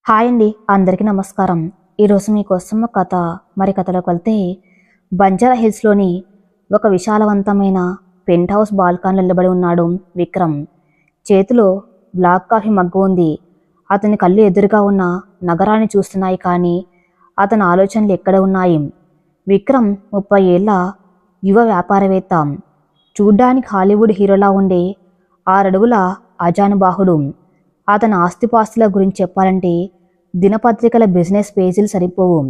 Hi అండి, అందరికీ నమస్కారం. ఈరోజు మీకోసం ఒక కథ. కథలోకి వెళ్తే, బంజారా హిల్స్లోని ఒక విశాలవంతమైన పెంట్ హౌస్ బాల్కాన్లో నిలబడి ఉన్నాడు విక్రమ్. చేతిలో బ్లాక్ కాఫీ మగ్గు ఉంది. అతని కళ్ళు ఎదురుగా ఉన్న నగరాన్ని చూస్తున్నాయి, కానీ అతని ఆలోచనలు ఎక్కడ ఉన్నాయి? విక్రమ్ 30 ఏళ్ల యువ వ్యాపారవేత్త. చూడ్డానికి హాలీవుడ్ హీరోలా ఉండే 6 అడుగుల అజానుబాహుడు. అతని ఆస్తిపాస్తుల గురించి చెప్పాలంటే దినపత్రికల బిజినెస్ పేజీలు సరిపోవు.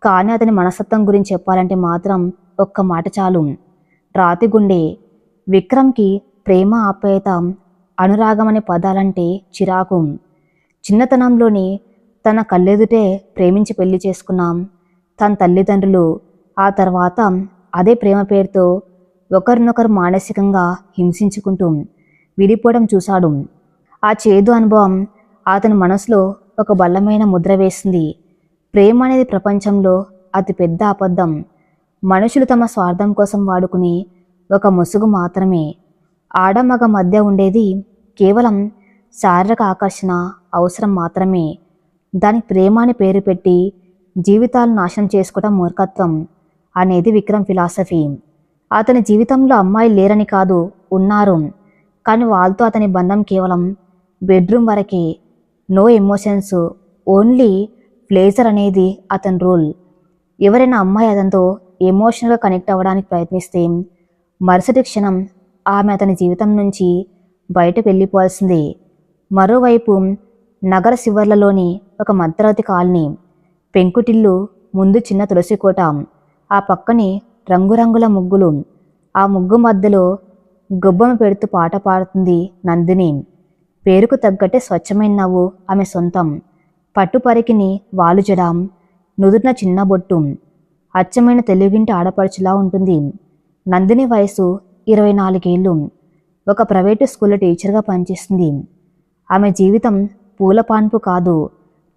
కానీ అతని మనస్తత్వం గురించి చెప్పాలంటే మాత్రం ఒక్క మాట చాలు, రాతి గుండె. విక్రమ్కి ప్రేమ, ఆప్యాయత, అనురాగం అనే పదాలంటే చిరాకు. చిన్నతనంలోని తన కళ్ళెదుటే ప్రేమించి పెళ్లి చేసుకున్నాం తన తల్లిదండ్రులు. ఆ తర్వాత అదే ప్రేమ పేరుతో ఒకరినొకరు మానసికంగా హింసించుకుంటూ విడిపోవడం చూశాడు. ఆ చేదు అనుభవం అతని మనసులో ఒక బలమైన ముద్ర వేసింది. ప్రేమ అనేది ప్రపంచంలో అతిపెద్ద అబద్ధం. మనుషులు తమ స్వార్థం కోసం వాడుకునే ఒక ముసుగు మాత్రమే. ఆడమగ మధ్య ఉండేది కేవలం శారీరక ఆకర్షణ, అవసరం మాత్రమే. దానికి ప్రేమ అని పేరు పెట్టి జీవితాలను నాశనం చేసుకోవడం మూర్ఖత్వం అనేది విక్రమ్ ఫిలాసఫీ. అతని జీవితంలో అమ్మాయిలు లేరని కాదు, ఉన్నారు. కానీ వాళ్ళతో అతని బంధం కేవలం బెడ్రూమ్ వరకే. నో ఎమోషన్స్, ఓన్లీ ప్లేజర్ అనేది అతని రూల్. ఎవరైనా అమ్మాయి అతనితో ఎమోషనల్గా కనెక్ట్ అవ్వడానికి ప్రయత్నిస్తే మరుసటి క్షణం ఆమె అతని జీవితం నుంచి బయటకు వెళ్ళిపోవాల్సిందే. మరోవైపు నగర శివర్లలోని ఒక మధ్యతరగతి కాలనీ. పెంకుటిల్లు, ముందు చిన్న తులసి కోట, ఆ పక్కనే రంగురంగుల ముగ్గులు. ఆ ముగ్గు మధ్యలో గొబ్బెమ్మ పెడుతూ పాట పాడుతుంది నందిని. పేరుకు తగ్గట్టే స్వచ్ఛమైన నవ్వు ఆమె సొంతం. పట్టుపరికిని వాలుజడాం, నుదుటిన చిన్న బొట్టు. అచ్చమైన తెలుగింటి ఆడపడుచులా ఉంటుంది. నందిని వయసు 24 ఏళ్ళు. ఒక ప్రైవేటు స్కూల్లో టీచర్గా పనిచేస్తుంది. ఆమె జీవితం పూల పాన్పు కాదు.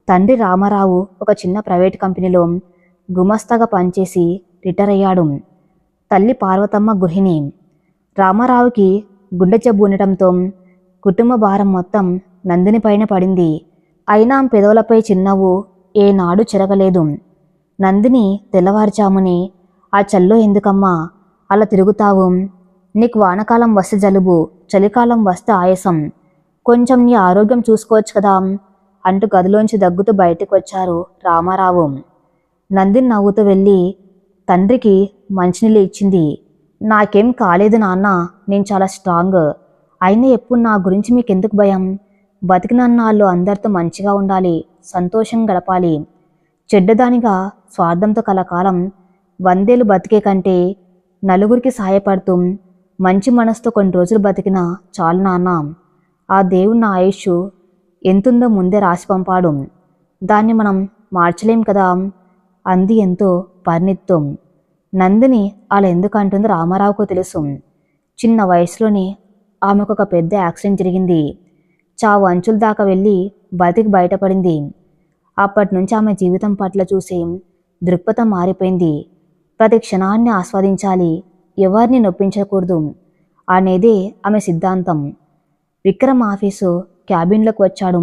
తండ్రి రామారావు ఒక చిన్న ప్రైవేట్ కంపెనీలో గుమస్తాగా పనిచేసి రిటైర్ అయ్యాడు. తల్లి పార్వతమ్మ గృహిణి. రామారావుకి గుండె జబ్బు ఉండటంతో కుటుంబ భారం మొత్తం నందిని పైన పడింది. అయినా ఆమె పెదవులపై చిరునవ్వు ఏనాడు చెరగలేదు. నందిని తెల్లవారుజామునే, ఆ చల్లో ఎందుకమ్మా అలా తిరుగుతావు? నీకు వానకాలం వస్తే జలుబు, చలికాలం వస్తే ఆయాసం, కొంచెం నీ ఆరోగ్యం చూసుకోవచ్చు కదా అంటూ గదిలోంచి దగ్గుతూ బయటకు వచ్చారు రామారావు. నందిని నవ్వుతూ వెళ్ళి తండ్రికి మంచినీళ్ళు ఇచ్చింది. నాకేం కాలేదు నాన్న, నేను చాలా స్ట్రాంగ్. అయినా ఎప్పుడు నా గురించి మీకెందుకు భయం? బతికినన్నాళ్ళు అందరితో మంచిగా ఉండాలి, సంతోషంగా గడపాలి. చెడ్డదానిగా స్వార్థంతో కలకాలం 100 ఏళ్ళు బతికే కంటే నలుగురికి సహాయపడుతూ మంచి మనసుతో కొన్ని రోజులు బతికినా చాలు నాన్న. ఆ దేవుడు నా ఆయుష్ ఎంతుందో ముందే రాసి పంపాడు. దాన్ని మనం మార్చలేం కదా అంది ఎంతో పరిణితితో. నందిని అలా ఎందుకు అంటుందో రామారావుకు తెలుసు. చిన్న వయసులోనే ఆమెకు ఒక పెద్ద యాక్సిడెంట్ జరిగింది. చావు అంచుల దాకా వెళ్ళి బతికి బయటపడింది. అప్పటి నుంచి ఆమె జీవితం పట్ల చూసే దృక్పథం మారిపోయింది. ప్రతి క్షణాన్ని ఆస్వాదించాలి, ఎవరిని నొప్పించకూడదు అనేదే ఆమె సిద్ధాంతం. విక్రమ్ ఆఫీసు క్యాబిన్లోకి వచ్చాడు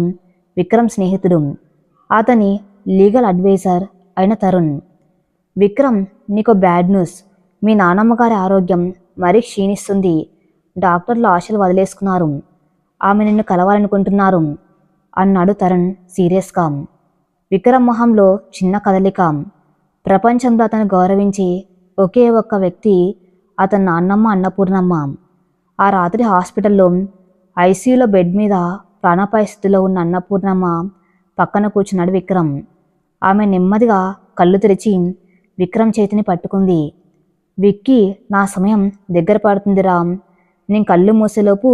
విక్రమ్ స్నేహితుడు, అతని లీగల్ అడ్వైజర్ అయిన తరుణ్. విక్రమ్, నీకు బ్యాడ్ న్యూస్. మీ నాన్నమ్మగారి ఆరోగ్యం మరీ క్షీణిస్తుంది. డాక్టర్లు ఆశలు వదిలేసుకున్నారు. ఆమె నిన్ను కలవాలనుకుంటున్నారు అన్నాడు తరుణ్ సీరియస్గా. విక్రమ్ మొహంలో చిన్న కదలిక. ప్రపంచంలో అతను గౌరవించే ఒకే ఒక్క వ్యక్తి అతని నాన్నమ్మ అన్నపూర్ణమ్మ. ఆ రాత్రి హాస్పిటల్లో ఐసీయూలో బెడ్ మీద ప్రాణాపాయ స్థితిలో ఉన్న అన్నపూర్ణమ్మ పక్కన కూర్చున్నాడు విక్రమ్. ఆమె నెమ్మదిగా కళ్ళు తెరిచి విక్రమ్ చేతిని పట్టుకుంది. విక్కీ, నా సమయం దగ్గర పడుతుందిరా. నేను కళ్ళు మూసేలోపు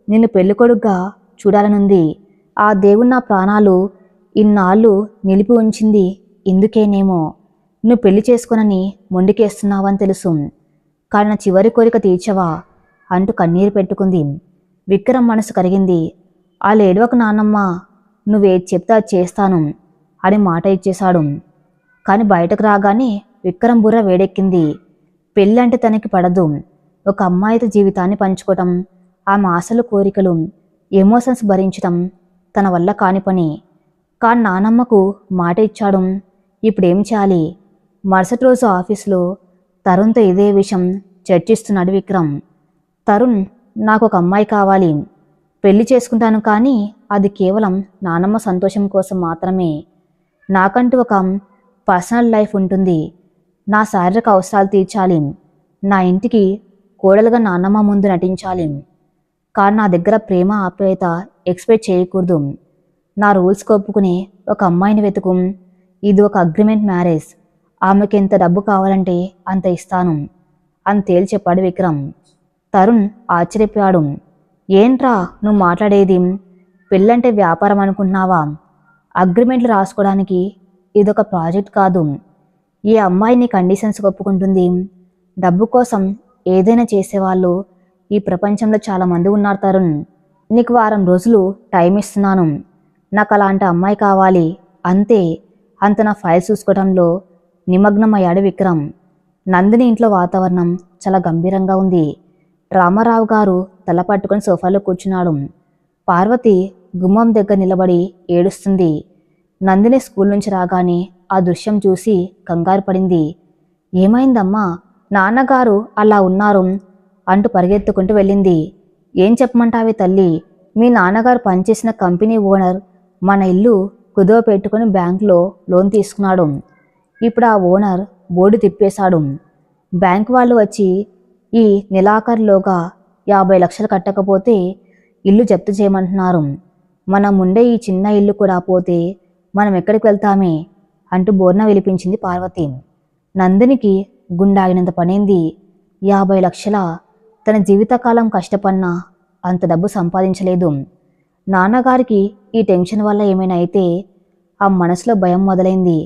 నిన్ను పెళ్ళికొడుగ్గా చూడాలనుంది. ఆ దేవుడు నా ప్రాణాలు ఇన్నాళ్ళు నిలిపి ఉంచింది ఇందుకేనేమో. నువ్వు పెళ్లి చేసుకోనని మొండికేస్తున్నావని తెలుసు, కానీ నా చివరి కోరిక తీర్చవా అంటూ కన్నీరు పెట్టుకుంది. విక్రమ్ మనసు కరిగింది. ఆ లేడవకు నాన్నమ్మ, నువ్వేది చెప్తే అది చేస్తాను అని మాట ఇచ్చేశాడు. కానీ బయటకు రాగానే విక్రమ్ బుర్ర వేడెక్కింది. పెళ్ళి అంటే తనకి పడదు. ఒక అమ్మాయితో జీవితాన్ని పంచుకోవటం, ఆమె ఆశలు, కోరికలు, ఎమోషన్స్ భరించటం తన వల్ల కాని పని. కానీ నానమ్మకు మాట ఇచ్చాడు. ఇప్పుడేం చేయాలి? మరుసటి రోజు ఆఫీసులో తరుణ్తో ఇదే విషయం చర్చిస్తున్నాడు విక్రమ్. తరుణ్, నాకు ఒక అమ్మాయి కావాలి, పెళ్లి చేసుకుంటాను, కానీ అది కేవలం నానమ్మ సంతోషం కోసం మాత్రమే. నాకంటూ ఒక పర్సనల్ లైఫ్ ఉంటుంది. నా శారీరక అవసరాలు తీర్చాలి. నా ఇంటికి కోడలుగా నాన్నమ్మ ముందు నటించాలి. కానీ నా దగ్గర ప్రేమ ఆప్యాయత ఎక్స్పెక్ట్ చేయకూడదు. నా రూల్స్ ఒప్పుకునే ఒక అమ్మాయిని వెతుకు. ఇది ఒక అగ్రిమెంట్ మ్యారేజ్. ఆమెకి ఎంత డబ్బు కావాలంటే అంత ఇస్తాను అని తేల్చి చెప్పాడు విక్రమ్. తరుణ్ ఆశ్చర్యపోయాడు. ఏంట్రా నువ్వు మాట్లాడేది? పెళ్ళంటే వ్యాపారం అనుకుంటున్నావా? అగ్రిమెంట్లు రాసుకోవడానికి ఇదొక ప్రాజెక్ట్ కాదు. ఈ అమ్మాయి నీ కండిషన్స్ ఒప్పుకుంటుంది. డబ్బు కోసం ఏదైనా చేసేవాళ్ళు ఈ ప్రపంచంలో చాలామంది ఉన్నారు తరుణ్. నీకు వారం రోజులు టైం ఇస్తున్నాను. నాకు అలాంటి అమ్మాయి కావాలి అంతే. అంత నా ఫైల్ చూసుకోవడంలో నిమగ్నమయ్యాడు విక్రమ్. నందిని ఇంట్లో వాతావరణం చాలా గంభీరంగా ఉంది. రామారావు గారు తల పట్టుకొని సోఫాలో కూర్చున్నాడు. పార్వతి గుమ్మం దగ్గర నిలబడి ఏడుస్తుంది. నందిని స్కూల్ నుంచి రాగానే ఆ దృశ్యం చూసి కంగారు పడింది. ఏమైందమ్మా? నాన్నగారు అలా ఉన్నారు అంటూ పరిగెత్తుకుంటూ వెళ్ళింది. ఏం చెప్పమంటావే తల్లి? మీ నాన్నగారు పనిచేసిన కంపెనీ ఓనర్ మన ఇల్లు కుదువ పెట్టుకుని బ్యాంకులో లోన్ తీసుకున్నాడు. ఇప్పుడు ఆ ఓనర్ బోర్డు తిప్పేశాడు. బ్యాంకు వాళ్ళు వచ్చి ఈ నెలాఖరులోగా 50 లక్షలు కట్టకపోతే ఇల్లు జప్తు చేయమంటున్నారు. మనం ఉండే ఈ చిన్న ఇల్లు కూడా పోతే మనం ఎక్కడికి వెళ్తామే అంటూ బోర్న విలిపించింది పార్వతి. నందినికి గుండాగినంత పనైంది. 50 లక్షల తన జీవితకాలం కష్టపడినా అంత డబ్బు సంపాదించలేదు. నాన్నగారికి ఈ టెన్షన్ వల్ల ఏమైనా అయితే ఆ మనసులో భయం మొదలైంది.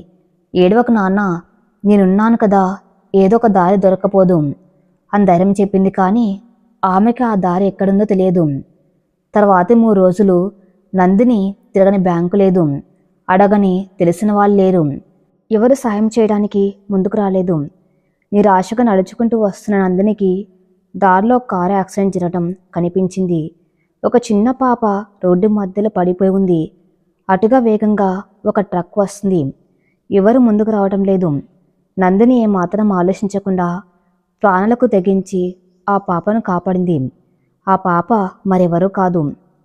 ఏడవకు నాన్న, నేనున్నాను కదా, ఏదో ఒక దారి దొరకపోదు అని ధైర్యం చెప్పింది. కానీ ఆమెకి ఆ దారి ఎక్కడుందో తెలియదు. తర్వాతి 3 రోజులు నందిని తిరగని బ్యాంకు లేదు, అడగని తెలిసిన వాళ్ళు లేరు, ఎవరు సాయం చేయడానికి ముందుకు రాలేదు. నిరాశగా నడుచుకుంటూ వస్తున్న నందినికి దారిలో కారు యాక్సిడెంట్ జరగడం కనిపించింది. ఒక చిన్న పాప రోడ్డు మధ్యలో పడిపోయి ఉంది. అటుగా వేగంగా ఒక ట్రక్ వస్తుంది. ఎవరు ముందుకు రావడం లేదు. నందిని ఏమాత్రం ఆలోచించకుండా ప్రాణాలకు తెగించి ఆ పాపను కాపాడింది. ఆ పాప మరెవరూ కాదు,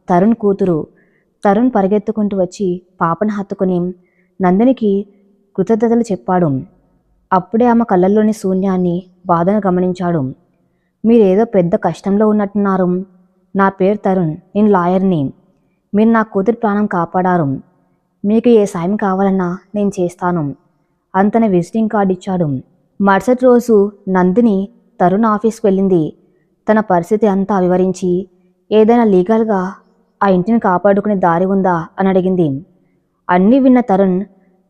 తరుణ్ కూతురు. తరుణ్ పరిగెత్తుకుంటూ వచ్చి పాపను హత్తుకుని నందినికి కృతజ్ఞతలు చెప్పాడు. అప్పుడే ఆమె కళ్ళల్లోని శూన్యాన్ని, బాధను గమనించాడు. మీరేదో పెద్ద కష్టంలో ఉన్నట్టున్నారు. నా పేరు తరుణ్, నేను లాయర్ని. మీరు నా కూతురి ప్రాణం కాపాడారు. మీకు ఏ సాయం కావాలన్నా నేను చేస్తాను అని తన విజిటింగ్ కార్డు ఇచ్చాడు. మరుసటి రోజు నందిని తరుణ్ ఆఫీస్కి వెళ్ళింది. తన పరిస్థితి అంతా వివరించి ఏదైనా లీగల్గా ఆ ఇంటిని కాపాడుకునే దారి ఉందా అని అడిగింది. అన్నీ విన్న తరుణ్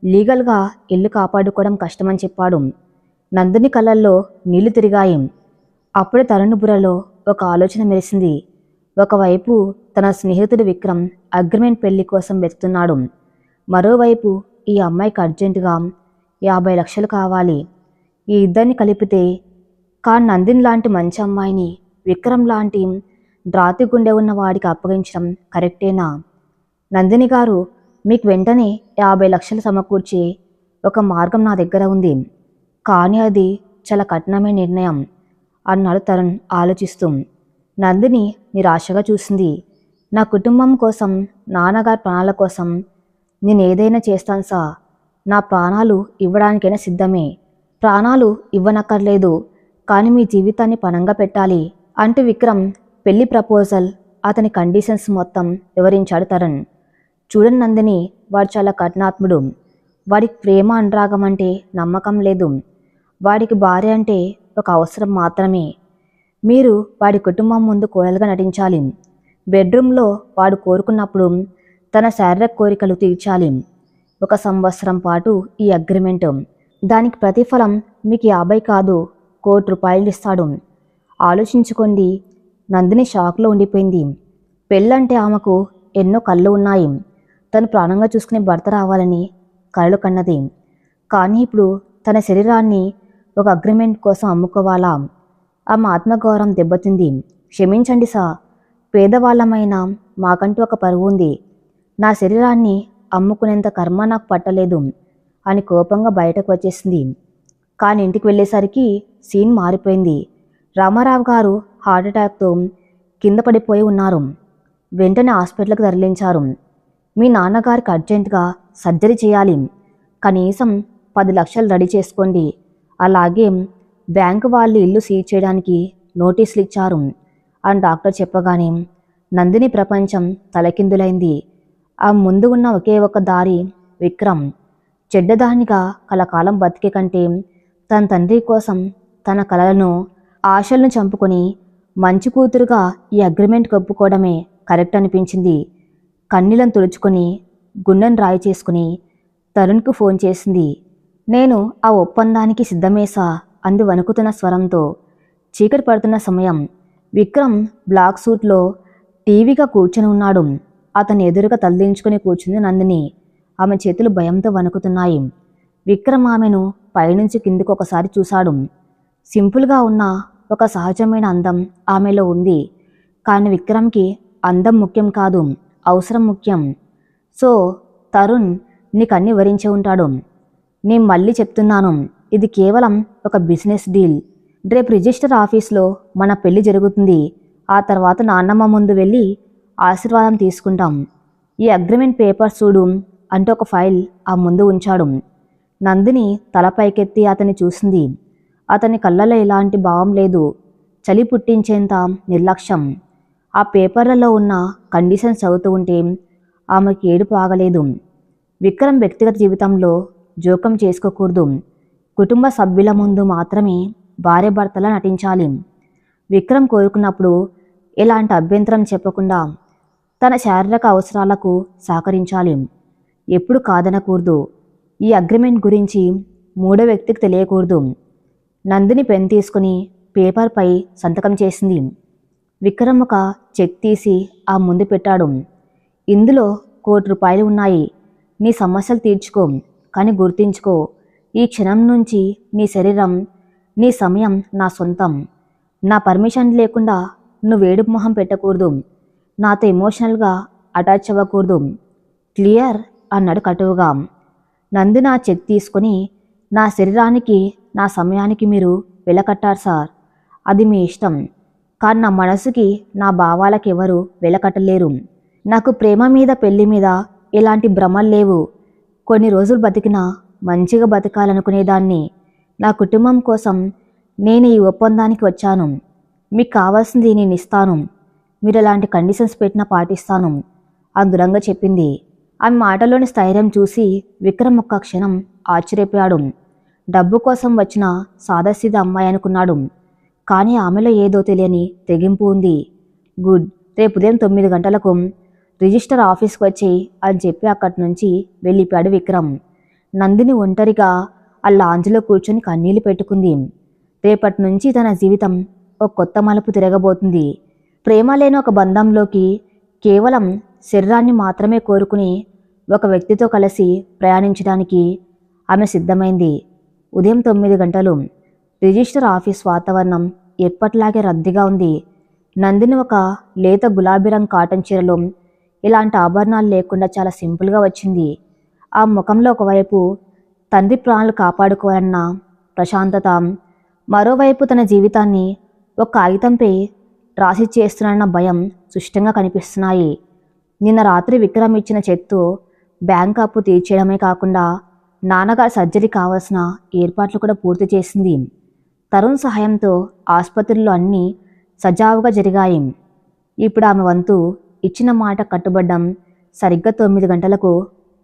లీగల్గా ఇల్లు కాపాడుకోవడం కష్టమని చెప్పాడు. నందిని కళ్ళల్లో నీళ్లు తిరిగాయి. అప్పుడే తరుణ్ బుర్రలో ఒక ఆలోచన మెరిసింది. ఒకవైపు తన స్నేహితుడు విక్రమ్ అగ్రిమెంట్ పెళ్లి కోసం వెతుకుతున్నాడు. మరోవైపు ఈ అమ్మాయికి అర్జెంటుగా 50 లక్షలు కావాలి. ఈ ఇద్దరిని కలిపితే కానీ నందిని లాంటి మంచి అమ్మాయిని విక్రమ్ లాంటి డ్రాతి గుండె ఉన్న వాడికి అప్పగించడం కరెక్టేనా? నందిని గారు, మీకు వెంటనే 50 లక్షలు సమకూర్చే ఒక మార్గం నా దగ్గర ఉంది, కానీ అది చాలా కఠినమైన నిర్ణయం అన్నాడు తరుణ్ ఆలోచిస్తూ. నందిని నిరాశగా చూసింది. నా కుటుంబం కోసం, నాన్నగారి ప్రాణాల కోసం నేను ఏదైనా చేస్తాను సార్. నా ప్రాణాలు ఇవ్వడానికైనా సిద్ధమే. ప్రాణాలు ఇవ్వనక్కర్లేదు, కానీ మీ జీవితాన్ని పణంగా పెట్టాలి అంటూ విక్రమ్ పెళ్లి ప్రపోజల్, అతని కండిషన్స్ మొత్తం వివరించాడు తరుణ్. చూడండి నందిని, వాడు చాలా కఠినాత్ముడు. వాడికి ప్రేమ అనురాగం అంటే నమ్మకం లేదు. వాడికి భార్య అంటే ఒక అవసరం మాత్రమే. మీరు వాడి కుటుంబం ముందు కోడలుగా నటించాలి. బెడ్రూమ్లో వాడు కోరుకున్నప్పుడు తన శారీరక కోరికలు తీర్చాలి. 1 సంవత్సరం పాటు ఈ అగ్రిమెంట్. దానికి ప్రతిఫలం మీకు 50 కాదు, ₹1,00,00,000 ఇస్తాడు. ఆలోచించుకోండి. నందిని షాక్లో ఉండిపోయింది. పెళ్ళంటే ఆమెకు ఎన్నో కళ్ళు ఉన్నాయి. తను ప్రాణంగా చూసుకునే భర్త రావాలని కలలు కన్నది. కానీ ఇప్పుడు తన శరీరాన్ని ఒక అగ్రిమెంట్ కోసం అమ్ముకోవాలా? ఆమె ఆత్మగౌరవం దెబ్బతింది. క్షమించండి సార్, పేదవాళ్ళమైన మాకంటూ ఒక పరువు ఉంది. నా శరీరాన్ని అమ్ముకునేంత కర్మ నాకు పట్టలేదు అని కోపంగా బయటకు వచ్చేసింది. కానీ ఇంటికి వెళ్ళేసరికి సీన్ మారిపోయింది. రామారావు గారు హార్ట్అటాక్తో కింద పడిపోయి ఉన్నారు. వెంటనే హాస్పిటల్కి తరలించారు. మీ నాన్నగారికి అర్జెంటుగా సర్జరీ చేయాలి, కనీసం 10 లక్షలు రెడీ చేసుకోండి, అలాగే బ్యాంకు వాళ్ళు ఇల్లు సీజ్ చేయడానికి నోటీసులు ఇచ్చారు అని డాక్టర్ చెప్పగానే నందిని ప్రపంచం తలకిందులైంది. ఆ ముందు ఉన్న ఒకే ఒక దారి విక్రమ్. చెడ్డదానిగా కలకాలం బతికే కంటే తన తండ్రి కోసం తన కలలను ఆశలను చంపుకొని మంచి కూతురుగా ఈ అగ్రిమెంట్ ఒప్పుకోవడమే కరెక్ట్ అనిపించింది. కన్నీళ్ళను తుడుచుకొని గుండెను రాయి చేసుకుని తరుణ్కు ఫోన్ చేసింది. నేను ఆ ఒప్పందానికి సిద్ధమేసా అంది వణుకుతున్న స్వరంతో. చీకటి పడుతున్న సమయం. విక్రమ్ బ్లాక్ సూట్లో టీవీగా కూర్చొని ఉన్నాడు. అతని ఎదురుగా తలదించుకుని కూర్చుంది నందిని. ఆమె చేతులు భయంతో వణుకుతున్నాయి. విక్రమ్ ఆమెను పైనుంచి కిందికి ఒకసారి చూశాడు. సింపుల్గా ఉన్న ఒక సహజమైన అందం ఆమెలో ఉంది. కానీ విక్రమ్కి అందం ముఖ్యం కాదు, అవసరం ముఖ్యం. సో తరుణ్ నీకన్నీ వివరించే ఉంటాడు. నేను మళ్ళీ చెప్తున్నాను, ఇది కేవలం ఒక బిజినెస్ డీల్. రేపు రిజిస్టర్ ఆఫీస్లో మన పెళ్లి జరుగుతుంది. ఆ తర్వాత నాన్నమ్మ ముందు వెళ్ళి ఆశీర్వాదం తీసుకుంటాం. ఈ అగ్రిమెంట్ పేపర్స్ చూడు అంటూ ఒక ఫైల్ ఆ ముందు ఉంచాడు. నందిని తలపైకెత్తి అతన్ని చూసింది. అతని కళ్ళలో ఎలాంటి భావం లేదు, చలి పుట్టించేంత నిర్లక్ష్యం. ఆ పేపర్లలో ఉన్న కండిషన్స్ చదువుతూ ఉంటే ఆమెకి ఏడుపు ఆగలేదు. విక్రమ్ వ్యక్తిగత జీవితంలో జోక్యం చేసుకోకూడదు. కుటుంబ సభ్యుల ముందు మాత్రమే భార్యాభర్తలా నటించాలి. విక్రమ్ కోరుకున్నప్పుడు ఎలాంటి అభ్యంతరం చెప్పకుండా తన శారీరక అవసరాలకు సహకరించాలి. ఎప్పుడు కాదనకూడదు. ఈ అగ్రిమెంట్ గురించి మూడో వ్యక్తికి తెలియకూడదు. నందిని పెన్ తీసుకుని పేపర్పై సంతకం చేసింది. విక్రమ్ ఒక చెక్ తీసి ఆ ముందు పెట్టాడు. ఇందులో ₹1,00,00,000 ఉన్నాయి. నీ సమస్యలు తీర్చుకో, కానీ గుర్తించుకో, ఈ క్షణం నుంచి నీ శరీరం, నీ సమయం నా సొంతం. నా పర్మిషన్ లేకుండా నువ్వు ఏడుపు మొహం పెట్టకూడదు, నాతో ఎమోషనల్గా అటాచ్ అవ్వకూడదు. క్లియర్ అన్నాడు కటువుగా. నందిని ఆ చెక్ తీసుకొని, నా శరీరానికి నా సమయానికి మీరు వెలకట్టారు సార్, అది మీ ఇష్టం. కానీ నా మనసుకి నా భావాలకు ఎవరు వెలకట్టలేరు. నాకు ప్రేమ మీద పెళ్లి మీద ఎలాంటి భ్రమలు లేవు. కొన్ని రోజులు బతికినా మంచిగా బతకాలనుకునేదాన్ని. నా కుటుంబం కోసం నేను ఈ ఒప్పందానికి వచ్చాను. మీకు కావాల్సింది నేను ఇస్తాను. మీరు ఎలాంటి కండిషన్స్ పెట్టినా పాటిస్తాను అని దృఢంగా చెప్పింది. ఆమె మాటలోని స్థైర్యం చూసి విక్రమ్ ఒక్క క్షణం ఆశ్చర్యపోయాడు. డబ్బు కోసం వచ్చిన సాదాసీదా అమ్మాయి అనుకున్నాడు. కానీ ఆమెలో ఏదో తెలియని తెగింపు ఉంది. గుడ్, రేపు ఉదయం 9 గంటలకు రిజిస్టర్ ఆఫీస్కి వచ్చి అని చెప్పి అక్కడి నుంచి వెళ్ళిపోయాడు విక్రమ్. నందిని ఒంటరిగా ఆ లాంజ్లో కూర్చొని కన్నీళ్లు పెట్టుకుంది. రేపటి నుంచి తన జీవితం ఒక కొత్త మలుపు తిరగబోతుంది. ప్రేమ లేని ఒక బంధంలోకి కేవలం శరీరాన్ని మాత్రమే కోరుకుని ఒక వ్యక్తితో కలిసి ప్రయాణించడానికి ఆమె సిద్ధమైంది. ఉదయం 9 గంటలు. రిజిస్టర్ ఆఫీస్ వాతావరణం ఎప్పట్లాగే రద్దీగా ఉంది. నందిని ఒక లేత గులాబీ రంగు కాటన్ చీరలో ఇలాంటి ఆభరణాలు లేకుండా చాలా సింపుల్గా వచ్చింది. ఆ ముఖంలో ఒకవైపు తండ్రి ప్రాణాలు కాపాడుకోవాలన్న ప్రశాంతత, మరోవైపు తన జీవితాన్ని ఒక కాగితంపై రాసి చేస్తున్న భయం స్పష్టంగా కనిపిస్తున్నాయి. నిన్న రాత్రి విక్రమ్ ఇచ్చిన చెక్తో బ్యాంక్ అప్పు తీర్చేయడమే కాకుండా నాన్నగారి సర్జరీ కావాల్సిన ఏర్పాట్లు కూడా పూర్తి చేసింది. తరుణ్ సహాయంతో ఆసుపత్రిలో అన్నీ సజావుగా జరిగాయి. ఇప్పుడు ఆమె వంతు. ఇచ్చిన మాట కట్టుబడ్డం. సరిగ్గా 9 గంటలకు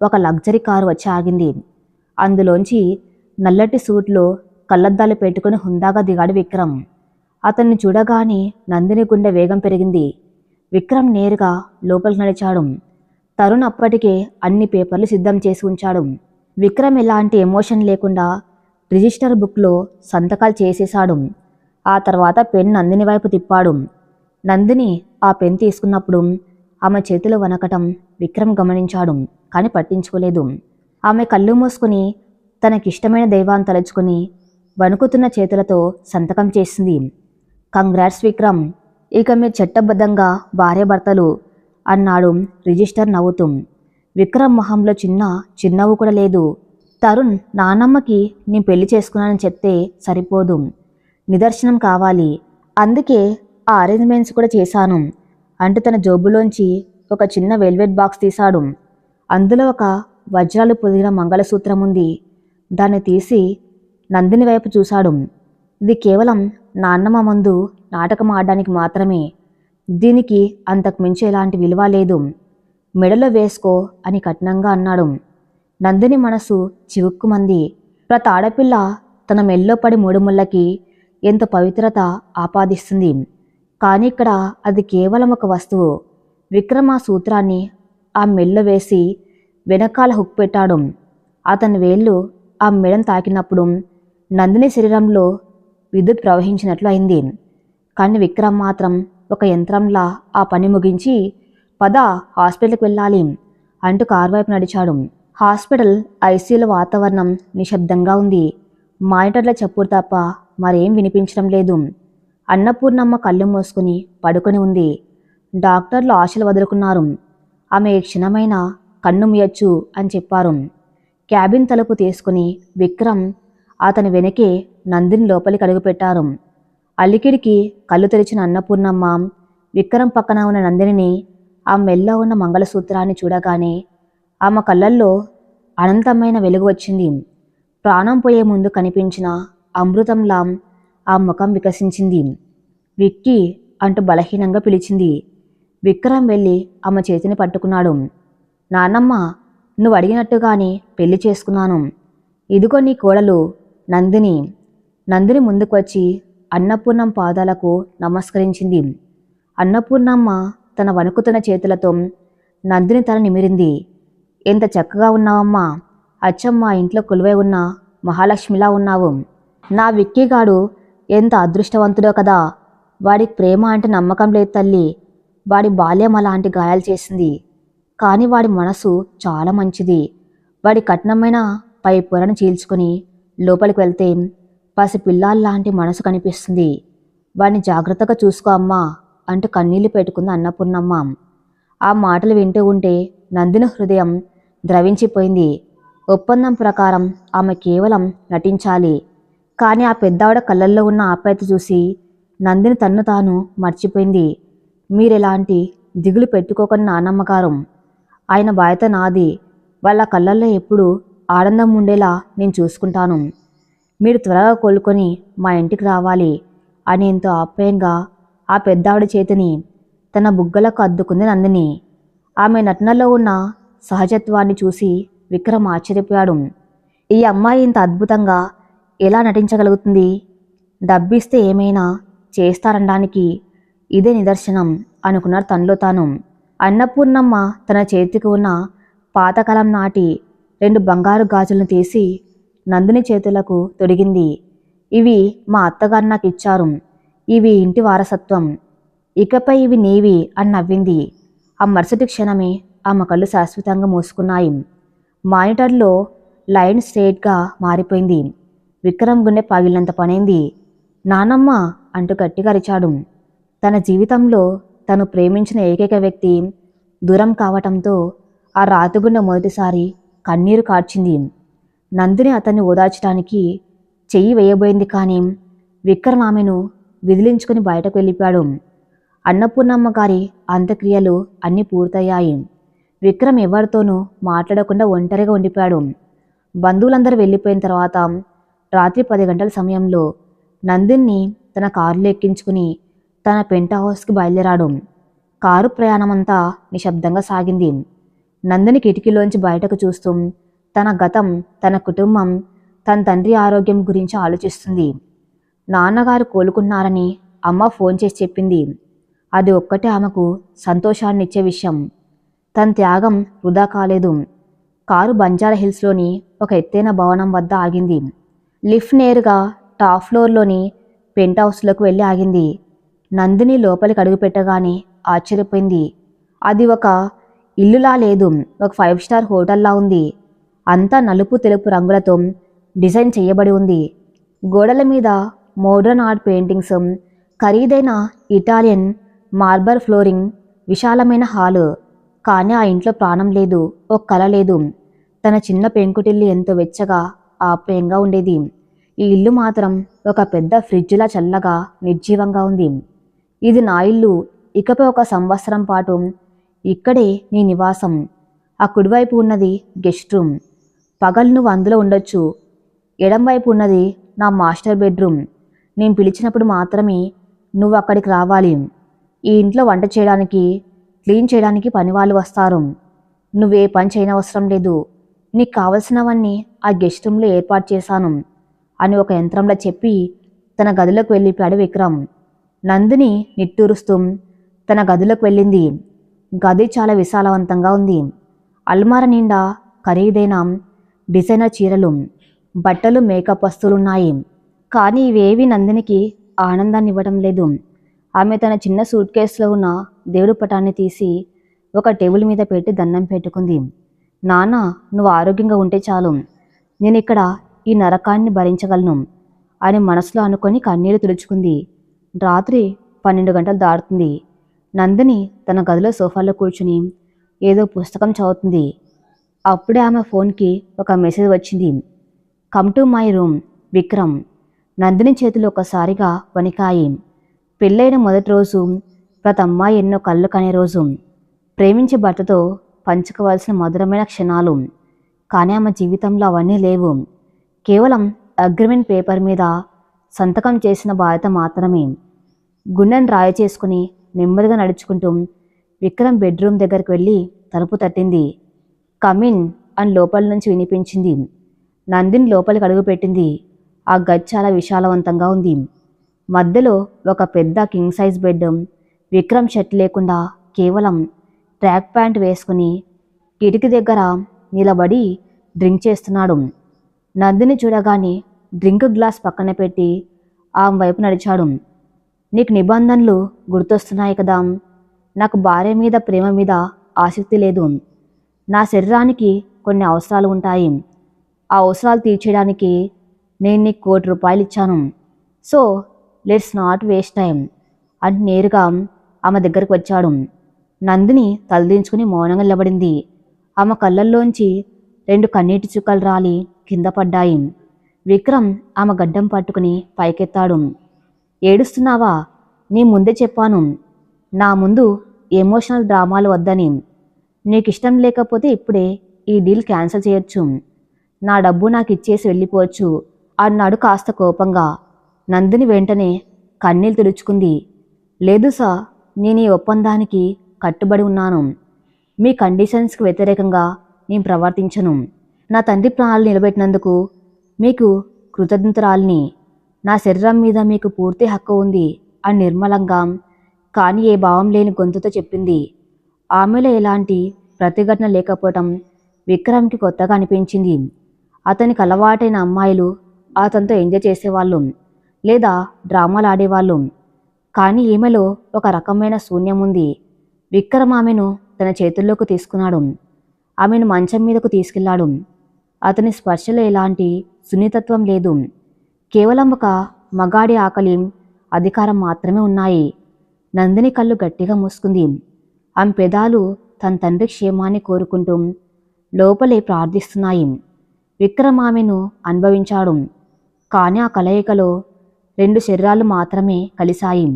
ఒక లగ్జరీ కారు వచ్చి ఆగింది. అందులోంచి నల్లటి సూట్లో కళ్ళద్దాలు పెట్టుకుని హుందాగా దిగాడు విక్రమ్. అతన్ని చూడగానే నందిని గుండె వేగం పెరిగింది. విక్రమ్ నేరుగా లోపలికి నడిచాడు. తరుణ్ అప్పటికే అన్ని పేపర్లు సిద్ధం చేసి ఉంచాడు. విక్రమ్ ఎలాంటి ఎమోషన్ లేకుండా రిజిస్టర్ బుక్లో సంతకాలు చేసేశాడు. ఆ తర్వాత పెన్ నందిని వైపు తిప్పాడు. నందిని ఆ పెన్ తీసుకున్నప్పుడు ఆమె చేతులు వణకటం విక్రమ్ గమనించాడు. కానీ పట్టించుకోలేదు. ఆమె కళ్ళు మూసుకుని తనకిష్టమైన దైవాన్ని తలుచుకుని వణుకుతున్న చేతులతో సంతకం చేసింది. కంగ్రాట్స్ విక్రమ్, ఇక మీరు చట్టబద్ధంగా భార్యాభర్తలు అన్నాడు రిజిస్టర్ నవ్వుతూ. విక్రమ్ మొహంలో చిన్న చిన్నవ్వు కూడా లేదు. తరుణ్, నానమ్మకి నేను పెళ్లి చేసుకున్నానని చెప్తే సరిపోదు, నిదర్శనం కావాలి. అందుకే ఆ అరేంజ్మెంట్స్ కూడా చేశాను అంటూ తన జోబులోంచి ఒక చిన్న వెల్వెట్ బాక్స్ తీశాడు. అందులో ఒక వజ్రాలు పొదిగిన మంగళసూత్రం ఉంది. దాన్ని తీసి నందిని వైపు చూశాడు. ఇది కేవలం నాన్నమ్మ ముందు నాటకం ఆడడానికి మాత్రమే. దీనికి అంతకు మించి ఎలాంటి విలువ లేదు. మెడలో వేసుకో అని కఠినంగా అన్నాడు. నందిని మనసు చివుక్కుమంది. ప్రతి ఆడపిల్ల తన మెల్లో పడి మూడుముళ్ళకి ఎంత పవిత్రత ఆపాదిస్తుంది. కానీ ఇక్కడ అది కేవలం ఒక వస్తువు. విక్రమ్ ఆ సూత్రాన్ని ఆ మెల్లో వేసి వెనకాల హుక్ పెట్టాడు. అతని వేళ్ళు ఆ మెడను తాకినప్పుడు నందిని శరీరంలో విద్యుత్ ప్రవహించినట్లు అయింది. కానీ విక్రమ్ మాత్రం ఒక యంత్రంలా ఆ పని ముగించి, పద హాస్పిటల్కి వెళ్ళాలి అంటూ కారు వైపు నడిచాడు. హాస్పిటల్ ఐసీయూలో వాతావరణం నిశ్శబ్దంగా ఉంది. మానిటర్ల చప్పుడు తప్ప మరేం వినిపించడం లేదు. అన్నపూర్ణమ్మ కళ్ళు మూసుకుని పడుకొని ఉంది. డాక్టర్లు ఆశలు వదులుకున్నారు. ఆమె ఏ క్షణమైనా కన్ను మూయొచ్చు అని చెప్పారు. క్యాబిన్ తలుపు తీసుకుని విక్రమ్ అతని వెనకే నందిని లోపలికి అడుగుపెట్టారు. అలికిడికి కళ్ళు తెరిచిన అన్నపూర్ణమ్మ విక్రమ్ పక్కన ఉన్న నందినిని, ఆ మెల్లో ఉన్న మంగళసూత్రాన్ని చూడగానే ఆమె కళ్ళల్లో అనంతమైన వెలుగు వచ్చింది. ప్రాణం పోయే ముందు కనిపించిన అమృతంలా ఆ ముఖం వికసించింది. విక్కీ అంటూ బలహీనంగా పిలిచింది. విక్రమ్ వెళ్ళి ఆమె చేతిని పట్టుకున్నాడు. నాన్నమ్మ, నువ్వు అడిగినట్టుగానే పెళ్లి చేసుకున్నాను. ఇదిగో నీ కోడలు నందిని. నందిని ముందుకు వచ్చి అన్నపూర్ణం పాదాలకు నమస్కరించింది. అన్నపూర్ణమ్మ తన వణుకుతున్న చేతులతో నందిని తల నిమిరింది. ఎంత చక్కగా ఉన్నావమ్మా, అచ్చం మా ఇంట్లో కొలువై ఉన్న మహాలక్ష్మిలా ఉన్నావు. నా విక్కీగాడు ఎంత అదృష్టవంతుడో కదా. వాడికి ప్రేమ అంటే నమ్మకం లేదు తల్లి. వాడి బాల్యం అలాంటి గాయాలు చేసింది. కానీ వాడి మనసు చాలా మంచిది. వాడి కఠినమైన పై పొరను చీల్చుకొని లోపలికి వెళ్తే పసిపిల్లాల్లాంటి మనసు కనిపిస్తుంది. వాడిని జాగ్రత్తగా చూసుకో అమ్మా అంటూ కన్నీళ్లు పెట్టుకుంది అన్నపూర్ణమ్మ. ఆ మాటలు వింటూ ఉంటే నందిని హృదయం ద్రవించిపోయింది. ఒప్పందం ప్రకారం ఆమె కేవలం నటించాలి. కానీ ఆ పెద్దావిడ కళ్ళల్లో ఉన్న ఆప్యాయత చూసి నందిని తన్ను తాను మర్చిపోయింది. మీరెలాంటి దిగులు పెట్టుకోకని నానమ్మగారు, ఆయన బాధ్యత నాది. వాళ్ళ కళ్ళల్లో ఎప్పుడు ఆనందం ఉండేలా నేను చూసుకుంటాను. మీరు త్వరగా కోలుకొని మా ఇంటికి రావాలి అని ఎంతో ఆప్యాయంగా ఆ పెద్దావిడ చేతిని తన బుగ్గలకు అద్దుకుంది నందిని. ఆమె నటనలో ఉన్న సహజత్వాన్ని చూసి విక్రమ్ ఆశ్చర్యపోయాడు. ఈ అమ్మాయి ఇంత అద్భుతంగా ఎలా నటించగలుగుతుంది? డబ్బిస్తే ఏమైనా చేస్తారనడానికి ఇదే నిదర్శనం అనుకున్నారు తనలో తాను. అన్నపూర్ణమ్మ తన చేతికి ఉన్న పాతకాలం నాటి 2 బంగారు గాజులను తీసి నందిని చేతులకు తొడిగింది. ఇవి మా అత్తగారు నాకు ఇచ్చారు. ఇవి ఇంటి వారసత్వం. ఇకపై ఇవి నీవి అని నవ్వింది. ఆ మరుసటి క్షణమే ఆమె కళ్ళు శాశ్వతంగా మూసుకున్నాయి. మానిటర్లో లైన్ స్ట్రేట్గా మారిపోయింది. విక్రమ్ గుండె పగిలినంత పనైంది. నానమ్మ అంటూ గట్టిగా అరిచాడు. తన జీవితంలో తను ప్రేమించిన ఏకైక వ్యక్తి దూరం కావటంతో ఆ రాతిగుండె మొదటిసారి కన్నీరు కార్చింది. నందిని అతన్ని ఓదార్చడానికి చెయ్యి వేయబోయింది. కానీ విక్రమ్ ఆమెను విదిలించుకుని బయటకు వెళ్ళిపోయాడు. అన్నపూర్ణమ్మ గారి అంత్యక్రియలు అన్నీ పూర్తయ్యాయి. విక్రమ్ ఎవరితోనూ మాట్లాడకుండా ఒంటరిగా ఉండిపోయాడు. బంధువులందరూ వెళ్ళిపోయిన తర్వాత రాత్రి 10 గంటల సమయంలో నందిని తన కారులో ఎక్కించుకుని తన పెంట్ హౌస్కి బయలుదేరాడు. కారు ప్రయాణమంతా నిశ్శబ్దంగా సాగింది. నందిని కిటికీలోంచి బయటకు చూస్తూ తన గతం, తన కుటుంబం, తన తండ్రి ఆరోగ్యం గురించి ఆలోచిస్తుంది. నాన్నగారు కోలుకున్నారని అమ్మ ఫోన్ చేసి చెప్పింది. అది ఒక్కటే ఆమెకు సంతోషాన్నిచ్చే విషయం. తన త్యాగం వృధా కాలేదు. కారు బంజారా హిల్స్లోని ఒక ఎత్తైన భవనం వద్ద ఆగింది. లిఫ్ట్ నేరుగా టాప్ ఫ్లోర్లోని పెంట్ హౌస్లోకి వెళ్ళి ఆగింది. నందిని లోపలికి అడుగుపెట్టగానే ఆశ్చర్యపోయింది. అది ఒక ఇల్లులా లేదు, ఒక 5 స్టార్ హోటల్లా ఉంది. అంతా నలుపు తెలుపు రంగులతో డిజైన్ చేయబడి ఉంది. గోడల మీద మోడర్న్ ఆర్ట్ పెయింటింగ్స్, ఖరీదైన ఇటాలియన్ మార్బల్ ఫ్లోరింగ్, విశాలమైన హాలు. కానీ ఆ ఇంట్లో ప్రాణం లేదు, ఒక కల లేదు. తన చిన్న పెంకుటిల్లు ఎంతో వెచ్చగా ఆప్యాయంగా ఉండేది. ఈ ఇల్లు మాత్రం ఒక పెద్ద ఫ్రిడ్జ్లా చల్లగా నిర్జీవంగా ఉంది. ఇది నా ఇల్లు, ఇకపై 1 సంవత్సరం పాటు ఇక్కడే నీ నివాసం. ఆ కుడివైపు ఉన్నది గెస్ట్ రూమ్, పగలు నువ్వు అందులో ఉండొచ్చు. ఎడంవైపు ఉన్నది నా మాస్టర్ బెడ్రూమ్. నేను పిలిచినప్పుడు మాత్రమే నువ్వు అక్కడికి రావాలి. ఈ ఇంట్లో వంట చేయడానికి, క్లీన్ చేయడానికి పనివాళ్ళు వస్తారు. నువ్వే పని చేయనవసరం లేదు. నీకు కావలసినవన్నీ ఆ గెస్ట్ రూమ్లో ఏర్పాటు చేశాను అని ఒక యంత్రంలో చెప్పి తన గదిలోకి వెళ్ళిపోయాడు విక్రమ్. నందిని నిట్టూరుస్తూ తన గదిలోకి వెళ్ళింది. గది చాలా విశాలవంతంగా ఉంది. అల్మార నిండా ఖరీదైన డిజైనర్ చీరలు, బట్టలు, మేకప్ వస్తువులున్నాయి. కానీ ఇవేవి నందినికి ఆనందాన్ని ఇవ్వడం లేదు. ఆమె తన చిన్న సూట్ కేసులో ఉన్న దేవుడి పటాన్ని తీసి ఒక టేబుల్ మీద పెట్టి దండం పెట్టుకుంది. నాన్న, నువ్వు ఆరోగ్యంగా ఉంటే చాలు, నేను ఇక్కడ ఈ నరకాన్ని భరించగలను అని మనసులో అనుకొని కన్నీళ్లు తుడుచుకుంది. రాత్రి 12 గంటలు దాటుతుంది. నందిని తన గదిలో సోఫాలో కూర్చుని ఏదో పుస్తకం చదువుతుంది. అప్పుడే ఆమె ఫోన్కి ఒక మెసేజ్ వచ్చింది. Come to my room, Vikram. Nandini చేతులు ఒక్కసారిగా వణికాయి. పెళ్ళైన మొదటి రోజు, ప్రతి అమ్మాయి ఎన్నో కళ్ళు కనే రోజు, ప్రేమించే భర్తతో పంచుకోవాల్సిన మధురమైన క్షణాలు. కానీ ఆమె జీవితంలో అవన్నీ లేవు. కేవలం అగ్రిమెంట్ పేపర్ మీద సంతకం చేసిన బాధ్యత మాత్రమే. గుండెను రాయి చేసుకుని నెమ్మదిగా నడుచుకుంటూ విక్రమ్ బెడ్రూమ్ దగ్గరికి వెళ్ళి తలుపు తట్టింది. కమిన్ అని లోపల నుంచి వినిపించింది. నందిని లోపలికి అడుగుపెట్టింది. ఆ గది చాలా విశాలవంతంగా ఉంది. మధ్యలో ఒక పెద్ద king size bed. Vikram shirt లేకుండా కేవలం ట్రాక్ ప్యాంట్ వేసుకుని కిటికీ దగ్గర నిలబడి డ్రింక్ చేస్తున్నాడు. నందిని చూడగానే డ్రింక్ గ్లాస్ పక్కన పెట్టి ఆమె వైపు నడిచాడు. నీకు నిబంధనలు గుర్తొస్తున్నాయి కదా. నాకు భార్య మీద, ప్రేమ మీద ఆసక్తి లేదు. నా శరీరానికి కొన్ని అవసరాలు ఉంటాయి. ఆ అవసరాలు తీర్చేయడానికి నేను నీకు ₹1,00,00,000 ఇచ్చాను. So let's not waste time అని నేరుగా ఆమె దగ్గరికి వచ్చాడు. నందిని తలదించుకుని మౌనంగా నిలబడింది. ఆమె కళ్ళల్లోంచి 2 కన్నీటి చుక్కలు రాలి కింద పడ్డాయి. విక్రమ్ ఆమె గడ్డం పట్టుకుని పైకెత్తాడు. ఏడుస్తున్నావా? నీ ముందే చెప్పాను, నా ముందు ఎమోషనల్ డ్రామాలు వద్దని. నీకు ఇష్టం లేకపోతే ఇప్పుడే ఈ డీల్ క్యాన్సిల్ చేయొచ్చు. నా డబ్బు నాకు ఇచ్చేసి వెళ్ళిపోవచ్చు అన్నాడు కాస్త కోపంగా. నందిని వెంటనే కన్నీళ్ళు తుడుచుకుంది. లేదు సార్, నేను ఈ ఒప్పందానికి కట్టుబడి ఉన్నాను. మీ కండిషన్స్కి వ్యతిరేకంగా నేను ప్రవర్తించను. నా తండ్రి ప్రాణాలు నిలబెట్టినందుకు మీకు కృతజ్ఞతరాల్ని. నా శరీరం మీద మీకు పూర్తి హక్కు ఉంది అని నిర్మలంగా కానీ ఏ భావం లేని గొంతుతో చెప్పింది. ఆమెలో ఎలాంటి ప్రతిఘటన లేకపోవటం విక్రమ్కి కొత్తగా అనిపించింది. అతనికి అలవాటైన అమ్మాయిలు అతనితో ఎంజాయ్ చేసేవాళ్ళు లేదా డ్రామాలు ఆడేవాళ్ళు. కానీ ఈమెలో ఒక రకమైన శూన్యం ఉంది. విక్రమ్ ఆమెను తన చేతుల్లోకి తీసుకున్నాడు. ఆమెను మంచం మీదకు తీసుకెళ్లాడు. అతని స్పర్శలో ఎలాంటి సున్నితత్వం లేదు. కేవలం ఒక మగాడి ఆకలి, అధికారం మాత్రమే ఉన్నాయి. నందిని కళ్ళు గట్టిగా మూసుకుంది. ఆమె పెదాలు తన తండ్రి క్షేమాన్ని కోరుకుంటూ లోపలే ప్రార్థిస్తున్నాయి. విక్రమ్ ఆమెను అనుభవించాడు. కానీ ఆ కలయికలో 2 శరీరాలు మాత్రమే కలిశాయి.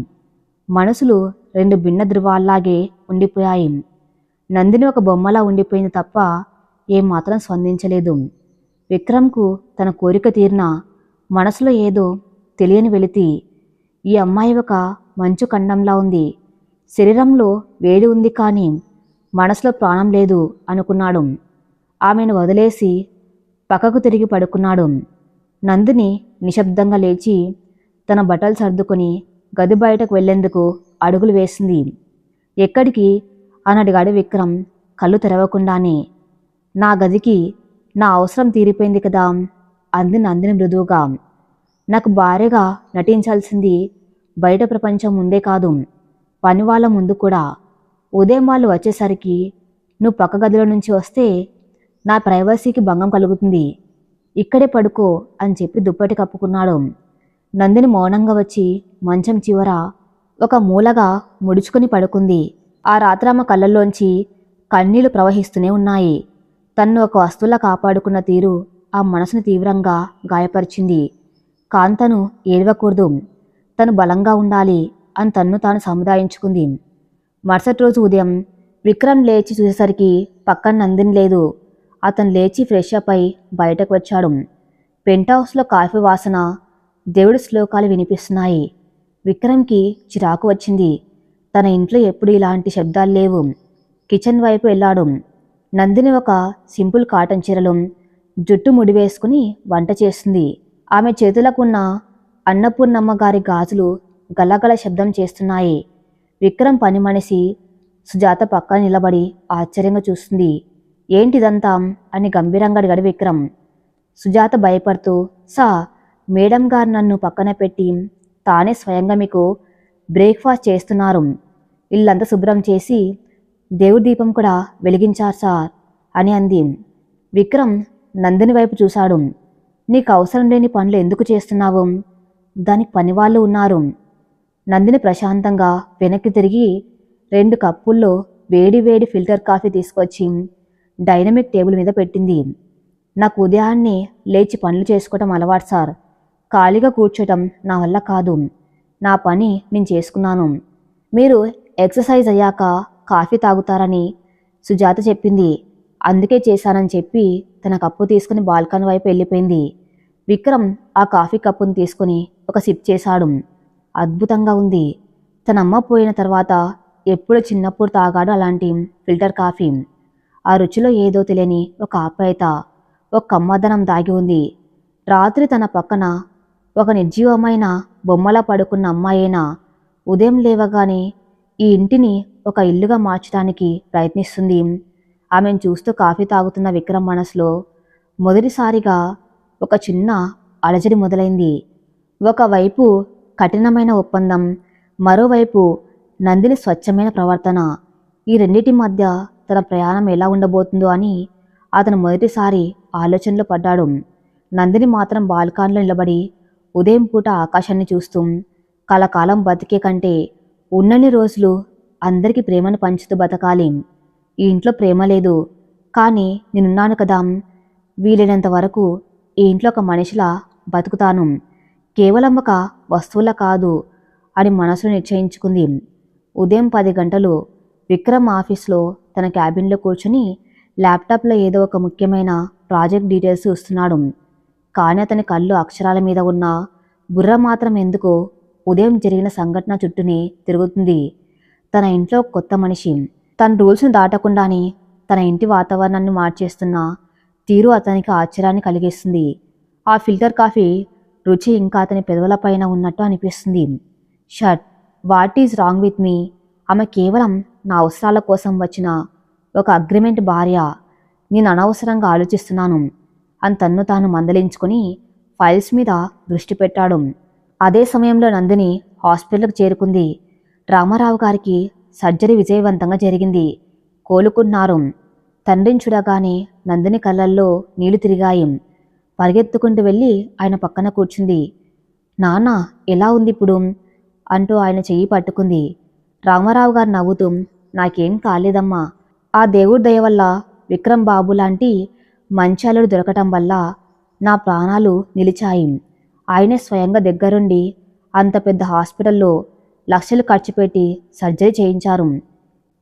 మనసులు 2 భిన్న ధృవాల్లాగే ఉండిపోయాయి. నందిని ఒక బొమ్మలా ఉండిపోయింది తప్ప ఏమాత్రం స్పందించలేదు. విక్రమ్కు తన కోరిక తీరిన మనసులో ఏదో తెలియని వెలితి. ఈ అమ్మాయి ఒక మంచు ఖండంలా ఉంది. శరీరంలో వేడి ఉంది కానీ మనసులో ప్రాణం లేదు అనుకున్నాడు. ఆమెను వదిలేసి పక్కకు తిరిగి పడుకున్నాడు. నందిని నిశ్శబ్దంగా లేచి తన బట్టలు సర్దుకొని గది బయటకు వెళ్లేందుకు అడుగులు వేసింది. ఎక్కడికి అని అడిగాడు విక్రమ్ కళ్ళు తెరవకుండానే. నా గదికి, నా అవసరం తీరిపోయింది కదా అంది నందిని మృదువుగా. నాకు భార్యగా నటించాల్సింది బయట ప్రపంచం ముందే కాదు, పని వాళ్ళ ముందు కూడా. ఉదయం వాళ్ళు వచ్చేసరికి నువ్వు పక్క గదిలో నుంచి వస్తే నా ప్రైవసీకి భంగం కలుగుతుంది. ఇక్కడే పడుకో అని చెప్పి దుప్పటి కప్పుకున్నాడు. నందిని మౌనంగా వచ్చి మంచం చివర ఒక మూలగా ముడుచుకుని పడుకుంది. ఆ రాత్రి ఆమె కళ్ళల్లోంచి కన్నీళ్లు ప్రవహిస్తూనే ఉన్నాయి. తన్ను ఒక వస్తువులా కాపాడుకున్న తీరు ఆ మనసుని తీవ్రంగా గాయపరిచింది. కాంతను ఏడవకూడదు, తను బలంగా ఉండాలి అని తన్ను తాను సముదాయించుకుంది. మరుసటి రోజు ఉదయం విక్రమ్ లేచి చూసేసరికి పక్కన నందిని లేదు. అతను లేచి ఫ్రెష్ అప్ అయి బయటకు వచ్చాడు. పెంట్ హౌస్లో కాఫీ వాసన, దేవుడి శ్లోకాలు వినిపిస్తున్నాయి. విక్రమ్కి చిరాకు వచ్చింది. తన ఇంట్లో ఎప్పుడు ఇలాంటి శబ్దాలు లేవు. కిచెన్ వైపు వెళ్ళాడు. నందిని ఒక సింపుల్ కాటన్ చీరలో జుట్టు ముడివేసుకుని వంట చేస్తుంది. ఆమె చేతులకున్న అన్నపూర్ణమ్మ గారి గాజులు గలగల శబ్దం చేస్తున్నాయి. విక్రమ్ పని మనిషి సుజాత పక్కన నిలబడి ఆశ్చర్యంగా చూస్తుంది. ఏంటిదంతా అని గంభీరంగా అడిగాడు విక్రమ్. సుజాత భయపడుతూ, సా మేడం గారు నన్ను పక్కన పెట్టి తానే స్వయంగా మీకు బ్రేక్ఫాస్ట్ చేస్తున్నారు. ఇల్లంతా శుభ్రం చేసి దేవుడి దీపం కూడా వెలిగించారు సార్ అని అంది. విక్రమ్ నందిని వైపు చూశాడు. నీకు అవసరం లేని పనులు ఎందుకు చేస్తున్నావు? దానికి పనివాళ్ళు ఉన్నారు. నందిని ప్రశాంతంగా వెనక్కి తిరిగి 2 కప్పుల్లో వేడి వేడి ఫిల్టర్ కాఫీ తీసుకొచ్చి డైనమిక్ టేబుల్ మీద పెట్టింది. నాకు ఉదయాన్నే లేచి పనులు చేసుకోవటం అలవాటు సార్. ఖాళీగా కూర్చోటం నా వల్ల కాదు. నా పని నేను చేసుకున్నాను. మీరు ఎక్సర్సైజ్ అయ్యాక కాఫీ తాగుతారని సుజాత చెప్పింది. అందుకే చేశానని చెప్పి తన కప్పు తీసుకుని బాల్కనీ వైపు వెళ్ళిపోయింది. విక్రమ్ ఆ కాఫీ కప్పును తీసుకుని ఒక సిప్ చేశాడు. అద్భుతంగా ఉంది. తన అమ్మ పోయిన తర్వాత ఎప్పుడు చిన్నప్పుడు తాగాడు అలాంటి ఫిల్టర్ కాఫీ. ఆ రుచిలో ఏదో తెలియని ఒక ఆప్యాయత, ఒక కమ్మదనం దాగి ఉంది. రాత్రి తన పక్కన ఒక నిర్జీవమైన బొమ్మలా పడుకున్న అమ్మాయేనా ఉదయం లేవగానే ఈ ఇంటిని ఒక ఇల్లుగా మార్చడానికి ప్రయత్నిస్తుంది. ఆమెను చూస్తూ కాఫీ తాగుతున్న విక్రమ్ మనసులో మొదటిసారిగా ఒక చిన్న అలజడి మొదలైంది. ఒకవైపు కఠినమైన ఒప్పందం, మరోవైపు నందిని స్వచ్ఛమైన ప్రవర్తన. ఈ రెండింటి మధ్య తన ప్రయాణం ఎలా ఉండబోతుందో అని అతను మొదటిసారి ఆలోచనలో పడ్డాడు. నందిని మాత్రం బాల్కాన్లో నిలబడి ఉదయం పూట ఆకాశాన్ని చూస్తూ కలకాలం బతికే కంటే ఉన్నన్ని రోజులు అందరికీ ప్రేమను పంచుతూ బతకాలి. ఈ ఇంట్లో ప్రేమ లేదు, కానీ నేనున్నాను కదా, వీలైనంత వరకు ఈ ఇంట్లో ఒక మనిషిలా బతుకుతాను, కేవలం ఒక వస్తువులా కాదు అని మనసులో నిశ్చయించుకుంది. ఉదయం 10 గంటలు విక్రమ్ ఆఫీస్లో తన క్యాబిన్లో కూర్చుని ల్యాప్టాప్లో ఏదో ఒక ముఖ్యమైన ప్రాజెక్ట్ డీటెయిల్స్ చూస్తున్నాడు. కానీ అతని కళ్ళు అక్షరాల మీద ఉన్న బుర్ర మాత్రం ఎందుకో ఉదయం జరిగిన సంఘటన చుట్టూనే తిరుగుతుంది. తన ఇంట్లో కొత్త మనిషి తన రూల్స్ను దాటకుండానే తన ఇంటి వాతావరణాన్ని మార్చేస్తున్న తీరు అతనికి ఆశ్చర్యాన్ని కలిగిస్తుంది. ఆ ఫిల్టర్ కాఫీ రుచి ఇంకా అతని పెదవులపైన ఉన్నట్టు అనిపిస్తుంది. Shut, what is wrong with me? ఆమె కేవలం నా అవసరాల కోసం వచ్చిన ఒక అగ్రిమెంట్ భార్య. నేను అనవసరంగా ఆలోచిస్తున్నాను అని తన్ను తాను మందలించుకుని ఫైల్స్ మీద దృష్టి పెట్టాడు. అదే సమయంలో నందిని హాస్పిటల్కి చేరుకుంది. రామారావు గారికి సర్జరీ విజయవంతంగా జరిగింది. కోలుకున్నారు. తండ్రిని చూడగానే నందిని కళ్ళల్లో నీళ్లు తిరిగాయి. పరిగెత్తుకుంటూ వెళ్ళి ఆయన పక్కన కూర్చుంది. నాన్న ఎలా ఉంది ఇప్పుడు అంటూ ఆయన చెయ్యి పట్టుకుంది. రామారావు గారు నవ్వుతూ, నాకేం కాలేదమ్మా, ఆ దేవుడి దయ వల్ల విక్రమ్ బాబు లాంటి మంచి అల్లుడు దొరకటం వల్ల నా ప్రాణాలు నిలిచాయి. ఆయనే స్వయంగా దగ్గరుండి అంత పెద్ద హాస్పిటల్లో లక్షలు ఖర్చు పెట్టి సర్జరీ చేయించారు.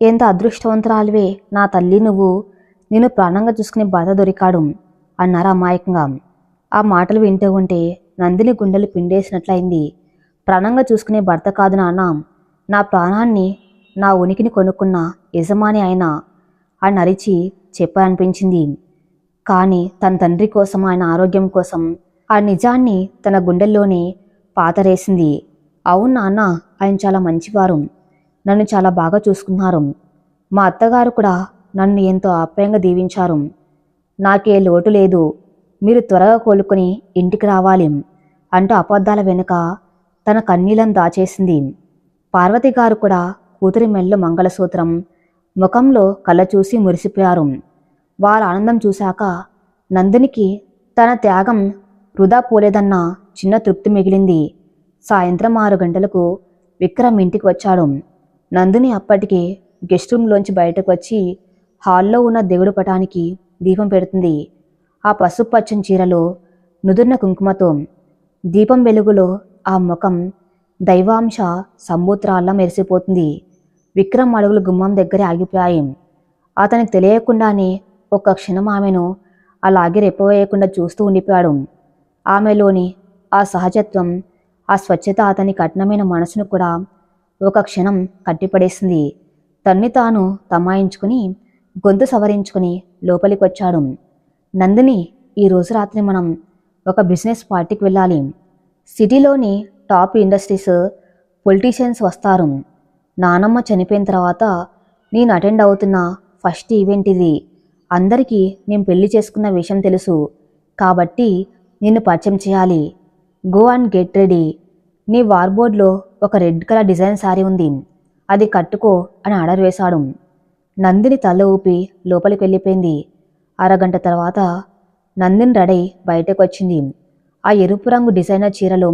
ఎంత అదృష్టవంతురాలివే నా తల్లి నువ్వు, నేను ప్రాణంగా చూసుకునే భర్త దొరికాడు అన్నారు అమాయకంగా. ఆ మాటలు వింటూ ఉంటే నందిని గుండెలు పిండేసినట్లయింది. ప్రాణంగా చూసుకునే భర్త కాదు నాన్న, నా ప్రాణాన్ని, నా ఉనికిని కొనుక్కున్న యజమాని ఆయన అని అరిచి చెప్పాలనిపించింది. కానీ తన తండ్రి కోసం, ఆయన ఆరోగ్యం కోసం ఆ నిజాన్ని తన గుండెల్లోనే పాతరేసింది. అవును నాన్న, ఆయన చాలా మంచివారు, నన్ను చాలా బాగా చూసుకున్నారు. మా అత్తగారు కూడా నన్ను ఎంతో ఆప్యాయంగా దీవించారు. నాకే లోటు లేదు, మీరు త్వరగా కోలుకొని ఇంటికి రావాలి అంటూ అబద్ధాల వెనుక తన కన్నీళ్లను దాచేసింది. పార్వతి గారు కూడా కూతురి మెల్లో మంగళసూత్రం, ముఖంలో కళ్ళ చూసి మురిసిపోయారు. వారి ఆనందం చూశాక నందినికి తన త్యాగం వృధా పోలేదన్న చిన్న తృప్తి మిగిలింది. సాయంత్రం 6 గంటలకు విక్రమ్ ఇంటికి వచ్చాడు. నందిని అప్పటికే గెస్ట్ రూమ్లోంచి బయటకు వచ్చి హాల్లో ఉన్న దేవుడి పటానికి దీపం పెడుతుంది. ఆ పసుపు పచ్చని చీరలో నుదుర్న కుంకుమతో దీపం వెలుగులో ఆ ముఖం దైవాంశ సంబూత్రాల్లా మెరిసిపోతుంది. విక్రమ్ అడుగులు గుమ్మం దగ్గరే ఆగిపోయాయి. అతనికి తెలియకుండానే ఒక్క క్షణం ఆమెను అలాగే రెప్పవేయకుండా చూస్తూ ఉండిపోయాడు. ఆమెలోని ఆ సహజత్వం, ఆ స్వచ్ఛత అతని కఠినమైన మనసును కూడా ఒక క్షణం కట్టిపడేసింది. తన్ని తాను తమాయించుకుని గొంతు సవరించుకుని లోపలికి వచ్చాడు. నందిని, ఈరోజు రాత్రి మనం ఒక బిజినెస్ పార్టీకి వెళ్ళాలి. సిటీలోని టాప్ ఇండస్ట్రీస్ పొలిటీషియన్స్ వస్తారు. నానమ్మ చనిపోయిన తర్వాత నేను అటెండ్ అవుతున్న ఫస్ట్ ఈవెంట్ ఇది. అందరికీ నేను పెళ్లి చేసుకున్న విషయం తెలుసు కాబట్టి నిన్ను పరిచయం చేయాలి. Go and get ready. నీ వార్బోర్డ్లో ఒక రెడ్ కలర్ డిజైన్ శారీ ఉంది, అది కట్టుకో అని ఆర్డర్ వేశాడు. నందిని తల ఊపి లోపలికి వెళ్ళిపోయింది. అరగంట తర్వాత నందిని రెడీ బయటకు వచ్చింది. ఆ ఎరుపు రంగు డిజైనర్ చీరలో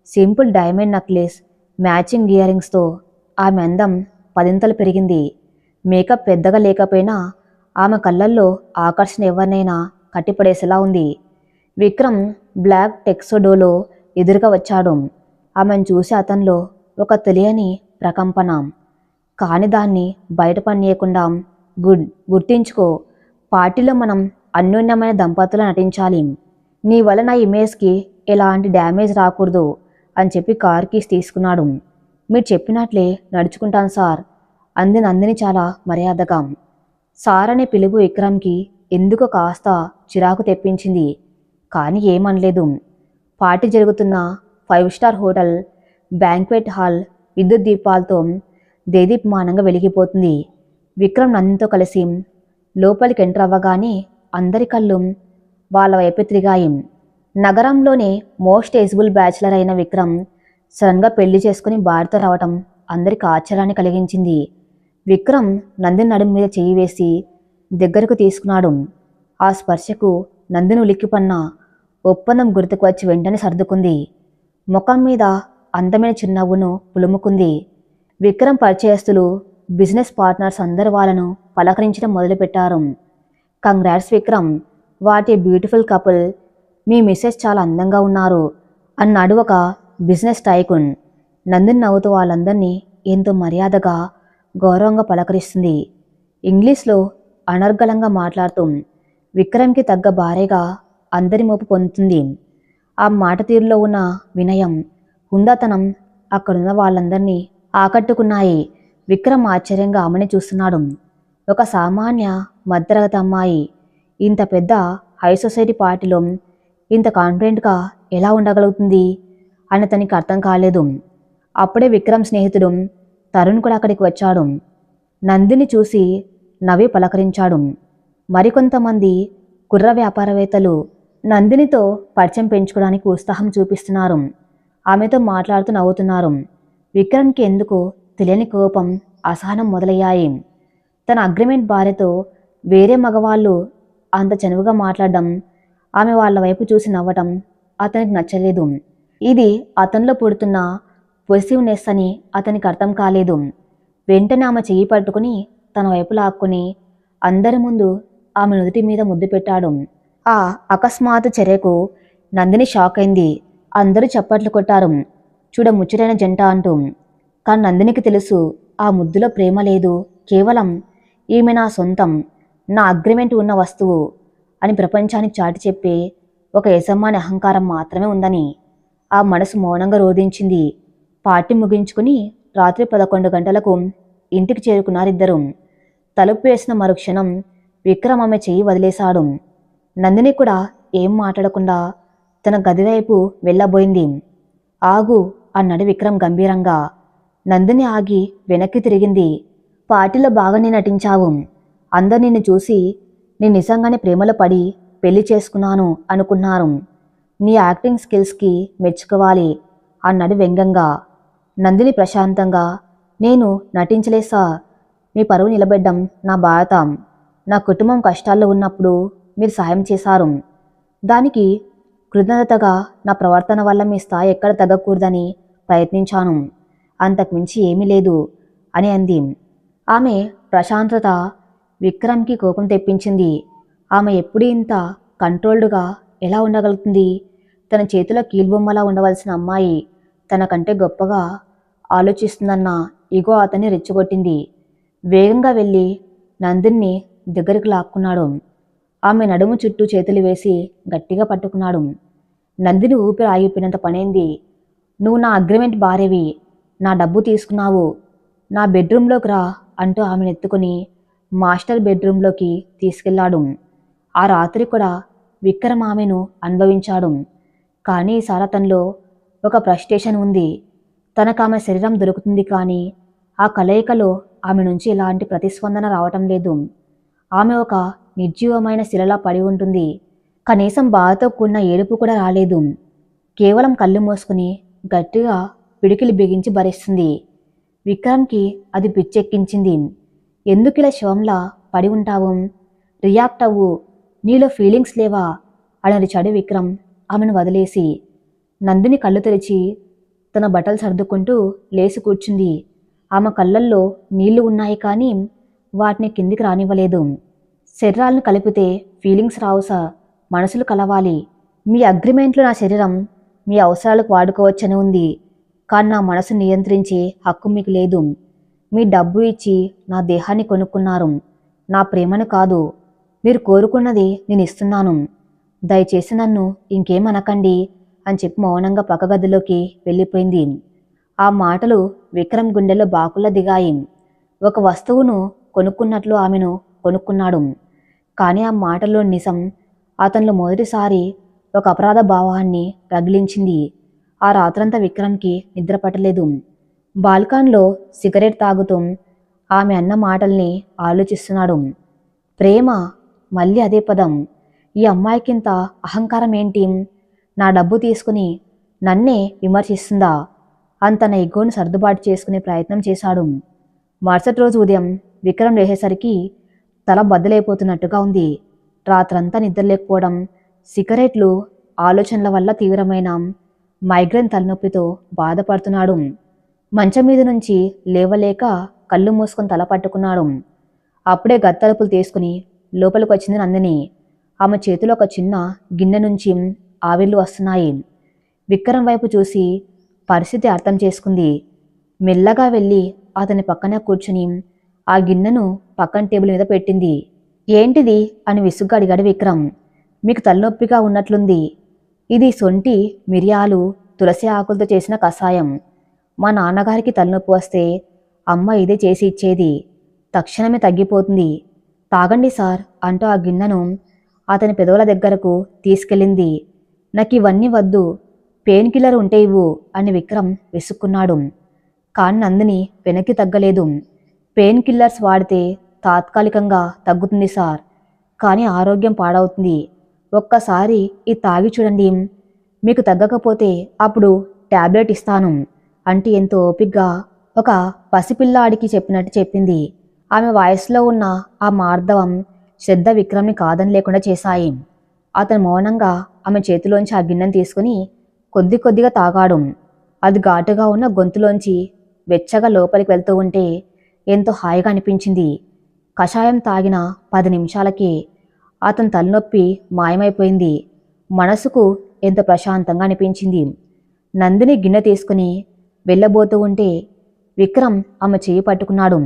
simple diamond necklace, matching ear రింగ్స్తో ఆమె అందం పదింతలు పెరిగింది. మేకప్ పెద్దగా లేకపోయినా ఆమె కళ్ళల్లో ఆకర్షణ ఎవరినైనా కట్టిపడేసేలా ఉంది. విక్రమ్ బ్లాక్ టెక్సోడోలో ఎదురుగా వచ్చాడు. ఆమెను చూసి అతనిలో ఒక తెలియని ప్రకంపన. కాని దాన్ని బయటపడనీయకుండా గుర్తించుకో, పార్టీలో మనం అన్యోన్యమైన దంపతులు నటించాలి. నీ వల్ల నా ఇమేజ్కి ఎలాంటి డ్యామేజ్ రాకూడదు అని చెప్పి కార్ కీస్ తీసుకున్నాడు. మీరు చెప్పినట్లే నడుచుకుంటాను సార్ అంది నందిని చాలా మర్యాదగా. సార్ అనే పిలుపు విక్రమ్కి ఎందుకో కాస్త చిరాకు తెప్పించింది. కానీ ఏమనలేదు. పార్టీ జరుగుతున్న 5 స్టార్ హోటల్ బ్యాంక్వెట్ హాల్ విద్యుత్ దీపాలతో దేదీప్యమానంగా వెలిగిపోతుంది. విక్రమ్ నందినితో కలిసి లోపలికి ఎంటర్ అవ్వగానే అందరి కళ్ళు వాళ్ళ వైపు తిరిగాయి. నగరంలోనే మోస్ట్ ఏజబుల్ బ్యాచిలర్ అయిన విక్రమ్ సడన్గా పెళ్లి చేసుకుని భార్యతో రావటం అందరికీ ఆశ్చర్యాన్ని కలిగించింది. విక్రమ్ నందిని నడుము మీద చేయి వేసి దగ్గరకు తీసుకున్నాడు. ఆ స్పర్శకు నందిని ఉలిక్కిపన్న ఒప్పందం గుర్తుకు వచ్చి వెంటనే సర్దుకుంది. ముఖం మీద అందమైన చిరునవ్వును పులుముకుంది. విక్రమ్ పరిచయస్తులు, బిజినెస్ పార్ట్నర్స్ అందరూ వాళ్ళను పలకరించడం మొదలుపెట్టారు. Congrats Vikram, what a beautiful couple. మీ మిస్సెస్ చాలా అందంగా ఉన్నారు అన్నాడు ఒక బిజినెస్ టైకూన్. నందిని నవ్వుతూ వాళ్ళందరినీ ఎంతో మర్యాదగా గౌరవంగా పలకరిస్తుంది. ఇంగ్లీష్లో అనర్గళంగా మాట్లాడుతూ విక్రమ్కి తగ్గ భార్యగా అందరి మోపు పొందుతుంది. ఆ మాట తీరులో ఉన్న వినయం, హుందాతనం అక్కడున్న వాళ్ళందరినీ ఆకట్టుకున్నాయి. విక్రమ్ ఆశ్చర్యంగా ఆమెని చూస్తున్నాడు. ఒక సామాన్య మధ్యతరగతి అమ్మాయి ఇంత పెద్ద హై సొసైటీ పార్టీలో ఇంత కాన్ఫిడెంట్గా ఎలా ఉండగలుగుతుంది అని తనకి అర్థం కాలేదు. అప్పుడే విక్రమ్ స్నేహితుడు తరుణ్ కూడా అక్కడికి వచ్చాడు. నందిని చూసి నవ్వి పలకరించాడు. మరికొంతమంది కుర్ర వ్యాపారవేత్తలు నందినితో పరిచయం పెంచుకోవడానికి ఉత్సాహం చూపిస్తున్నారు. ఆమెతో మాట్లాడుతూ నవ్వుతున్నారు. విక్రమ్కి ఎందుకో తెలియని కోపం, అసహనం మొదలయ్యాయి. తన అగ్రిమెంట్ భార్యతో వేరే మగవాళ్ళు అంత చనువుగా మాట్లాడడం, ఆమె వాళ్ళ వైపు చూసి నవ్వటం అతనికి నచ్చలేదు. ఇది అతనిలో పుడుతున్న పొజిటివ్నెస్ అని అతనికి అర్థం కాలేదు. వెంటనే ఆమె చెయ్యి పట్టుకుని తన వైపు లాక్కుని అందరి ముందు ఆమె నుదుటి మీద ముద్దు పెట్టాడు. ఆ అకస్మాత్ చర్యకు నందిని షాక్ అయింది. అందరూ చప్పట్లు కొట్టారు, చూడ ముచ్చటైన జంట అంటూ. కానీ నందినికి తెలుసు, ఆ ముద్దులో ప్రేమ లేదు, కేవలం ఈమె నా సొంతం, నా అగ్రిమెంట్ ఉన్న వస్తువు అని ప్రపంచానికి చాటి చెప్పే ఒక యజమాని అహంకారం మాత్రమే ఉందని. ఆ మనసు మౌనంగా రోధించింది. పార్టీ ముగించుకుని రాత్రి 11 గంటలకు ఇంటికి చేరుకున్నారిద్దరు. తలుపు వేసిన మరుక్షణం విక్రమ్ ఆమె చెయ్యి వదిలేశాడు. నందిని కూడా ఏం మాట్లాడకుండా తన గది వైపు వెళ్ళబోయింది. ఆగు అన్నాడు విక్రమ్ గంభీరంగా. నందిని ఆగి వెనక్కి తిరిగింది. పార్టీలో బాగానే నటించావు. అందరు నిన్ను చూసి నేను నిజంగానే ప్రేమలో పడి పెళ్లి చేసుకున్నాను అనుకున్నారు. నీ యాక్టింగ్ స్కిల్స్కి మెచ్చుకోవాలి అన్నాడు వ్యంగ్యంగా. నందిని ప్రశాంతంగా, నేను నటించలేదు సార్, మీ పరువు నిలబెట్టడం నా బాధ్యత. నా కుటుంబం కష్టాల్లో ఉన్నప్పుడు మీరు సాయం చేశారు. దానికి కృతజ్ఞతగా నా ప్రవర్తన వల్ల మీ స్థాయి ఎక్కడ తగ్గకూడదని ప్రయత్నించాను. అంతకుమించి ఏమీ లేదు అని అంది. ఆమె ప్రశాంతత విక్రమ్కి కోపం తెప్పించింది. ఆమె ఎప్పుడు ఇంత కంట్రోల్డ్గా ఎలా ఉండగలుగుతుంది? తన చేతిలో కీలుబొమ్మలా ఉండవలసిన అమ్మాయి తనకంటే గొప్పగా ఆలోచిస్తుందన్న ఇగో అతన్ని రెచ్చగొట్టింది. వేగంగా వెళ్ళి నందిని దగ్గరికి లాక్కున్నాడు. ఆమె నడుము చుట్టూ చేతులు వేసి గట్టిగా పట్టుకున్నాడు. నందిని ఊపిరి ఆగిపోయినంత పనైంది. నువ్వు నా అగ్రిమెంట్ భార్యవి, నా డబ్బు తీసుకున్నావు, నా బెడ్రూమ్లోకి రా అంటూ ఆమెను ఎత్తుకుని మాస్టర్ బెడ్రూమ్లోకి తీసుకెళ్లాడు. ఆ రాత్రి కూడా విక్రమ్ ఆమెను అనుభవించాడు. కానీ ఈసారి అతనిలో ఒక ఫ్రస్ట్రేషన్ ఉంది. తనకు ఆమె శరీరం దొరుకుతుంది కానీ ఆ కలయికలో ఆమె నుంచి ఎలాంటి ప్రతిస్పందన రావటం లేదు. ఆమె ఒక నిర్జీవమైన శిలలా పడి ఉంటుంది. కనీసం బాధతో కూడిన ఏడుపు కూడా రాలేదు. కేవలం కళ్ళు మూసుకుని గట్టిగా పిడికిలి బిగించి భరిస్తుంది. విక్రమ్కి అది పిచ్చెక్కించింది. ఎందుకిలా శవంలా పడి ఉంటావు? రియాక్ట్ అవ్వు, నీలో ఫీలింగ్స్ లేవా అని అరిచాడు విక్రమ్ ఆమెను వదిలేసి. నందిని కళ్ళు తెరిచి తన బట్టలు సర్దుకుంటూ లేచి కూర్చుంది. ఆమె కళ్ళల్లో నీళ్లు ఉన్నాయి కానీ వాటిని కిందికి రానివ్వలేదు. శరీరాలను కలిపితే ఫీలింగ్స్ రావు సార్, మనసులు కలవాలి. మీ అగ్రిమెంట్లో నా శరీరం మీ అవసరాలకు వాడుకోవచ్చని ఉంది, కానీ నా మనసు నియంత్రించే హక్కు మీకు లేదు. మీ డబ్బు ఇచ్చి నా దేహాన్ని కొనుక్కున్నారు, నా ప్రేమను కాదు. మీరు కోరుకున్నది నేను ఇస్తున్నాను. దయచేసి నన్ను ఇంకేమనకండి అని చెప్పి మౌనంగా పక్క గదిలోకి వెళ్ళిపోయింది. ఆ మాటలు విక్రమ్ గుండెల్లో బాకుల్లా దిగాయి. ఒక వస్తువును కొనుక్కున్నట్లు ఆమెను కొనుక్కున్నాడు. కానీ ఆ మాటల్లో నిజం అతనిలో మొదటిసారి ఒక అపరాధ భావాన్ని రగిలించింది. ఆ రాత్రంతా విక్రమ్కి నిద్ర పట్టలేదు. బాల్కాన్లో సిగరెట్ తాగుతూ ఆమె అన్న మాటల్ని ఆలోచిస్తున్నాడు. ప్రేమ, మళ్ళీ అదే పదం. ఈ అమ్మాయికింత అహంకారం ఏంటి? నా డబ్బు తీసుకుని నన్నే విమర్శిస్తుందా అని తన ఎగ్గోను సర్దుబాటు చేసుకునే ప్రయత్నం చేశాడు. మరుసటి రోజు ఉదయం విక్రమ్ లేచేసరికి తల బద్దలైపోతున్నట్టుగా ఉంది. రాత్రంతా నిద్రలేకపోవడం, సిగరెట్లు, ఆలోచనల వల్ల తీవ్రమైన మైగ్రేన్ తలనొప్పితో బాధపడుతున్నాడు. మంచం మీద నుంచి లేవలేక కళ్ళు మూసుకొని తల పట్టుకున్నాడు. అప్పుడే గత్తలుపులు తీసుకుని లోపలికి వచ్చింది నందిని. ఆమె చేతిలో ఒక చిన్న గిన్నె నుంచి ఆవిర్లు వస్తున్నాయి. విక్రమ్ వైపు చూసి పరిస్థితి అర్థం చేసుకుంది. మెల్లగా వెళ్ళి అతని పక్కన కూర్చుని ఆ గిన్నెను పక్కన టేబుల్ మీద పెట్టింది. ఏంటిది అని విసుగ్గా అడిగాడు విక్రమ్. మీకు తలనొప్పిగా ఉన్నట్లుంది. ఇది సొంటి, మిరియాలు, తులసి ఆకులతో చేసిన కషాయం. మా నాన్నగారికి తలనొప్పి వస్తే అమ్మ ఇదే చేసి ఇచ్చేది. తక్షణమే తగ్గిపోతుంది. తాగండి సార్ అంటూ ఆ గిన్నెను అతని పెదవుల దగ్గరకు తీసుకెళ్ళింది. నాకు ఇవన్నీ వద్దు, పెయిన్ కిల్లర్ ఉంటే ఇవ్వు అని విక్రమ్ విసుక్కున్నాడు. కానీ నందిని వెనక్కి తగ్గలేదు. పెయిన్ కిల్లర్స్ వాడితే తాత్కాలికంగా తగ్గుతుంది సార్, కానీ ఆరోగ్యం పాడవుతుంది. ఒక్కసారి ఇది తాగి చూడండి, మీకు తగ్గకపోతే అప్పుడు టాబ్లెట్ ఇస్తాను అంటే ఎంతో ఓపిగ్గా ఒక పసిపిల్లాడికి చెప్పినట్టు చెప్పింది. ఆమె వాయిస్లో ఉన్న ఆ మార్దవం శ్రద్ధ విక్రమ్ని కాదని లేకుండా చేశాయి. అతను మౌనంగా ఆమె చేతిలోంచి ఆ గిన్నెను తీసుకుని కొద్ది కొద్దిగా తాగాడు. అది ఘాటుగా ఉన్న గొంతులోంచి వెచ్చగా లోపలికి వెళ్తూ ఉంటే ఎంతో హాయిగా అనిపించింది. కషాయం తాగిన 10 నిమిషాలకే అతని తలనొప్పి మాయమైపోయింది. మనసుకు ఎంతో ప్రశాంతంగా అనిపించింది. నందిని గిన్నె తీసుకుని వెళ్ళబోతూ ఉంటే విక్రమ్ ఆమె చేయి పట్టుకున్నాడు.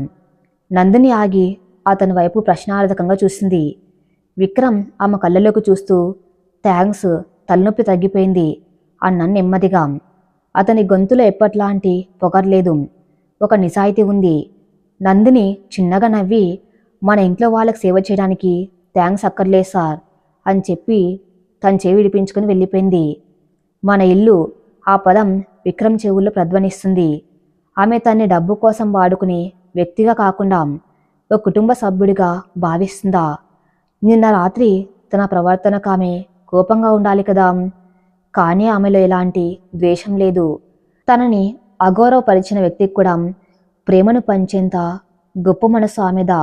నందిని ఆగి అతని వైపు ప్రశ్నార్థకంగా చూసింది. విక్రమ్ ఆమె కళ్ళలోకి చూస్తూ థ్యాంక్స్, తలనొప్పి తగ్గిపోయింది అన్నాను నెమ్మదిగా. అతని గొంతులో ఎప్పట్లాంటి పొగర్లేదు, ఒక నిజాయితీ ఉంది. నందిని చిన్నగా నవ్వి మన ఇంట్లో వాళ్ళకి సేవ చేయడానికి థ్యాంక్స్ అక్కర్లేదు సార్ అని చెప్పి తన చేయి విడిపించుకుని వెళ్ళిపోయింది. మన ఇల్లు, ఆ పదం విక్రమ్ చెవుల్లో ప్రధ్వనిస్తుంది. ఆమె తన్ని డబ్బు కోసం వాడుకునే వ్యక్తిగా కాకుండా ఒక కుటుంబ సభ్యుడిగా భావిస్తుందా? నిన్న రాత్రి తన ప్రవర్తనకు ఆమె కోపంగా ఉండాలి కదా, కానీ ఆమెలో ఎలాంటి ద్వేషం లేదు. తనని అగౌరవపరిచిన వ్యక్తికి కూడా ప్రేమను పంచేంత గొప్ప మనసు ఆమెదా.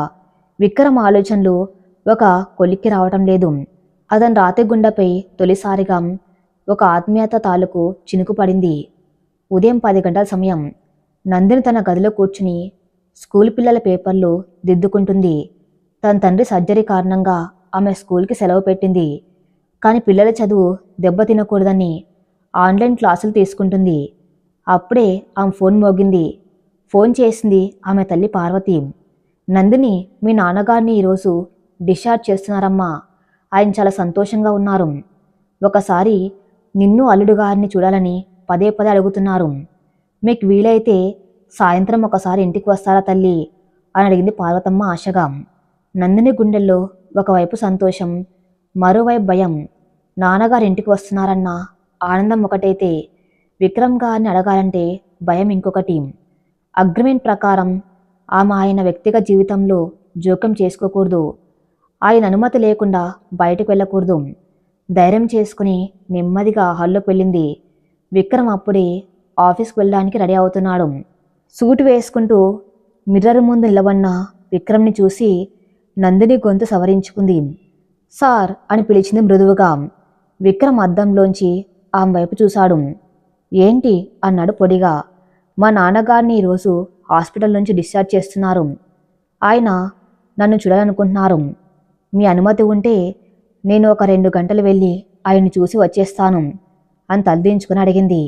విక్రమ్ ఆలోచనలు ఒక కొలిక్కి రావటం లేదు. అతని రాతి గుండెపై తొలిసారిగా ఒక ఆత్మీయత తాలూకు చినుకు పడింది. ఉదయం 10 గంటల సమయం. నందిని తన గదిలో కూర్చుని స్కూల్ పిల్లల పేపర్లు దిద్దుకుంటుంది. తన తండ్రి సర్జరీ కారణంగా ఆమె స్కూల్కి సెలవు పెట్టింది. కానీ పిల్లల చదువు దెబ్బతినకూడదని ఆన్లైన్ క్లాసులు తీసుకుంటుంది. అప్పుడే ఆమె ఫోన్ మోగింది. ఫోన్ చేసింది ఆమె తల్లి పార్వతి. నందిని, మీ నాన్నగారిని ఈరోజు డిశ్చార్జ్ చేస్తున్నారమ్మా. ఆయన చాలా సంతోషంగా ఉన్నారు. ఒకసారి నిన్ను అల్లుడు గారిని చూడాలని పదే పదే అడుగుతున్నారు. మీకు వీలైతే సాయంత్రం ఒకసారి ఇంటికి వస్తారా తల్లి అని అడిగింది పార్వతమ్మ ఆశగా. నందిని గుండెల్లో ఒకవైపు సంతోషం, మరోవైపు భయం. నాన్నగారు ఇంటికి వస్తున్నారన్న ఆనందం ఒకటైతే విక్రమ్ గారిని అడగాలంటే భయం ఇంకొకటి. అగ్రిమెంట్ ప్రకారం ఆమె ఆయన వ్యక్తిగత జీవితంలో జోక్యం చేసుకోకూడదు. ఆయన అనుమతి లేకుండా బయటకు వెళ్ళకూడదు. ధైర్యం చేసుకుని నెమ్మదిగా హాల్లోకి వెళ్ళింది. విక్రమ్ అప్పుడే ఆఫీస్కి వెళ్ళడానికి రెడీ అవుతున్నాడు. సూట్ వేసుకుంటూ మిర్రర్ ముందు నిలబడిన విక్రమ్ని చూసి నందిని గొంతు సవరించుకుంది. సార్ అని పిలిచింది మృదువుగా. విక్రమ్ అద్దంలోంచి ఆమె వైపు చూశాడు. ఏంటి అన్నాడు పొడిగా. మా నాన్నగారిని ఈరోజు హాస్పిటల్ నుంచి డిశ్చార్జ్ చేస్తున్నారు. ఆయన నన్ను చూడాలనుకుంటున్నారు. మీ అనుమతి ఉంటే నేను ఒక 2 గంటలు వెళ్ళి ఆయన్ని చూసి వచ్చేస్తాను అని తలదించుకుని అడిగింది.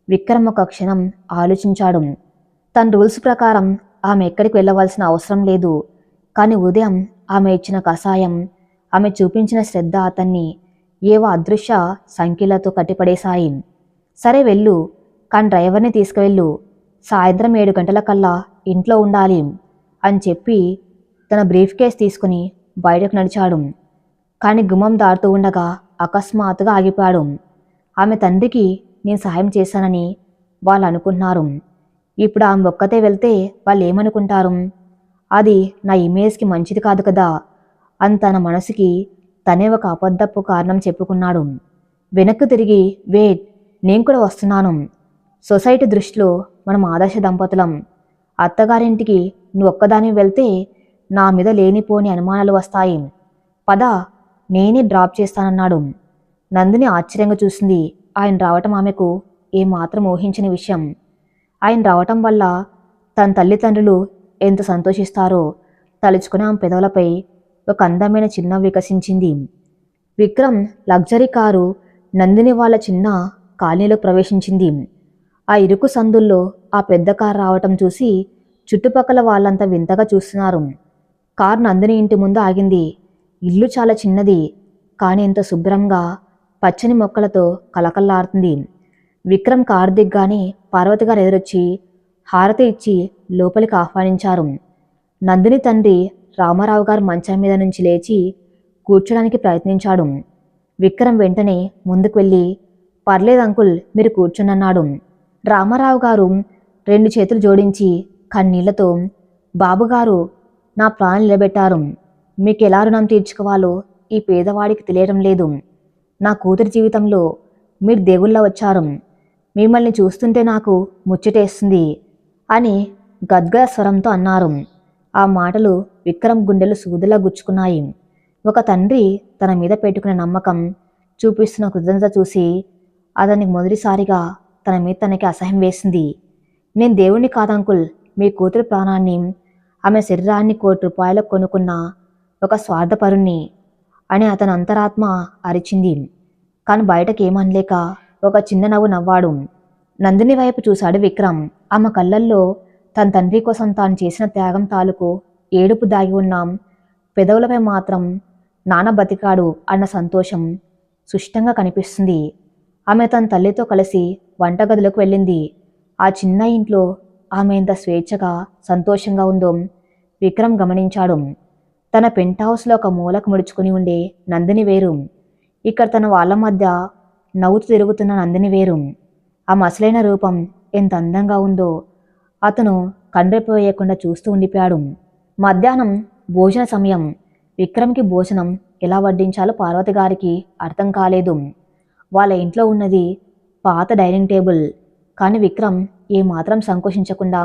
విక్రమ్ ఒక క్షణం ఆలోచించాడు. తన రూల్స్ ప్రకారం ఆమె ఎక్కడికి వెళ్ళవలసిన అవసరం లేదు. కానీ ఉదయం ఆమె ఇచ్చిన కషాయం, ఆమె చూపించిన శ్రద్ధ అతన్ని ఏవో అదృశ్య సంఖ్యలతో కట్టిపడేశాయి. సరే వెళ్ళు, కానీ డ్రైవర్ని తీసుకువెళ్ళు. సాయంత్రం 7 గంటలకల్లా ఇంట్లో ఉండాలి అని చెప్పి తన బ్రీఫ్ కేస్ తీసుకుని బయటకు నడిచాడు. కానీ గుమ్మం దాటుతూ ఉండగా అకస్మాత్తుగా ఆగిపోయాడు. ఆమె తండ్రికి నేను సహాయం చేశానని వాళ్ళు అనుకుంటున్నారు. ఇప్పుడు ఆమె ఒక్కతే వెళ్తే వాళ్ళు ఏమనుకుంటారు? అది నా ఇమేజ్కి మంచిది కాదు కదా అని తన మనసుకి తనే ఒక అబద్ధపు కారణం చెప్పుకున్నాడు. వెనక్కు తిరిగి, వెయిట్, నేను కూడా వస్తున్నాను. సొసైటీ దృష్టిలో మనం ఆదర్శ దంపతులం. అత్తగారింటికి నువ్వు ఒక్కదాని వెళ్తే నా మీద లేనిపోని అనుమానాలు వస్తాయి. పద, నేనే డ్రాప్ చేస్తానన్నాడు. నందిని ఆశ్చర్యంగా చూసింది. ఆయన రావటం ఆమెకు ఏమాత్రం ఊహించని విషయం. ఆయన రావటం వల్ల తన తల్లిదండ్రులు ఎంత సంతోషిస్తారో తలుచుకుని ఆమె పెదవులపై ఒక అందమైన చిరునవ్వు వికసించింది. విక్రమ్ లగ్జరీ కారు నందిని వాళ్ళ చిన్న కాలనీలో ప్రవేశించింది. ఆ ఇరుకు సందుల్లో ఆ పెద్ద కారు రావటం చూసి చుట్టుపక్కల వాళ్ళంతా వింతగా చూస్తున్నారు. కారు నందిని ఇంటి ముందు ఆగింది. ఇల్లు చాలా చిన్నది, కానీ ఎంత శుభ్రంగా పచ్చని మొక్కలతో కలకల్లాడుతుంది. విక్రమ్ కారు దిగ్గానే పార్వతి గారు ఎదురొచ్చి హారతి ఇచ్చి లోపలికి ఆహ్వానించారు. నందిని తండ్రి రామారావు గారు మంచం మీద నుంచి లేచి కూర్చోడానికి ప్రయత్నించాడు. విక్రమ్ వెంటనే ముందుకు వెళ్ళి, పర్లేదు అంకుల్, మీరు కూర్చున్నన్నాడు. రామారావు గారు 2 చేతులు జోడించి కన్నీళ్లతో, బాబుగారు, నా ప్రాణం నిలబెట్టారు. మీకు ఎలా రుణం తీర్చుకోవాలో ఈ పేదవాడికి తెలియడం లేదు. నా కూతురి జీవితంలో మీరు దేవుళ్ళ వచ్చారు. మిమ్మల్ని చూస్తుంటే నాకు ముచ్చటేస్తుంది అని గద్గద స్వరంతో అన్నారు. ఆ మాటలు విక్రమ్ గుండెలు సూదులా గుచ్చుకున్నాయి. ఒక తండ్రి తన మీద పెట్టుకునే నమ్మకం, చూపిస్తున్న కృతజ్ఞత చూసి అతనికి మొదటిసారిగా తన మీద తనకి అసహ్యం వేసింది. నేను దేవుణ్ణి కాదంకుల్, మీ కూతురి ప్రాణాన్ని, ఆమె శరీరాన్ని ₹1 కొనుక్కున్న ఒక స్వార్థపరుణ్ణి అని అతని అంతరాత్మ అరిచింది. కానీ బయటకు ఏమనలేక ఒక చిన్న నవ్వు నవ్వాడు. నందిని వైపు చూశాడు విక్రమ్. ఆమె కళ్ళల్లో తన తండ్రి కోసం తాను చేసిన త్యాగం తాలూకు ఏడుపు దాగి ఉన్నాం. పెదవులపై మాత్రం నాన్న బతికాడు అన్న సంతోషం సుష్టంగా కనిపిస్తుంది. ఆమె తన తల్లితో కలిసి వంటగదిలోకి వెళ్ళింది. ఆ చిన్న ఇంట్లో ఆమె ఎంత స్వేచ్ఛగా సంతోషంగా ఉందో విక్రమ్ గమనించాడు. తన పెంట్ హౌస్లో ఒక మూలకు ముడుచుకుని ఉండే నందిని వేరు, ఇక్కడ తన వాళ్ళ మధ్య నవ్వుతూ తిరుగుతున్న నందిని వేరు. ఆమె అసలైన రూపం ఎంత అందంగా ఉందో అతను కండ్రెపోయేయకుండా చూస్తూ ఉండిపోయాడు. మధ్యాహ్నం భోజన సమయం. విక్రమ్కి భోజనం ఎలా వడ్డించాలో పార్వతి గారికి అర్థం కాలేదు. వాళ్ళ ఇంట్లో ఉన్నది పాత డైనింగ్ టేబుల్. కానీ విక్రమ్ ఏమాత్రం సంకోచించకుండా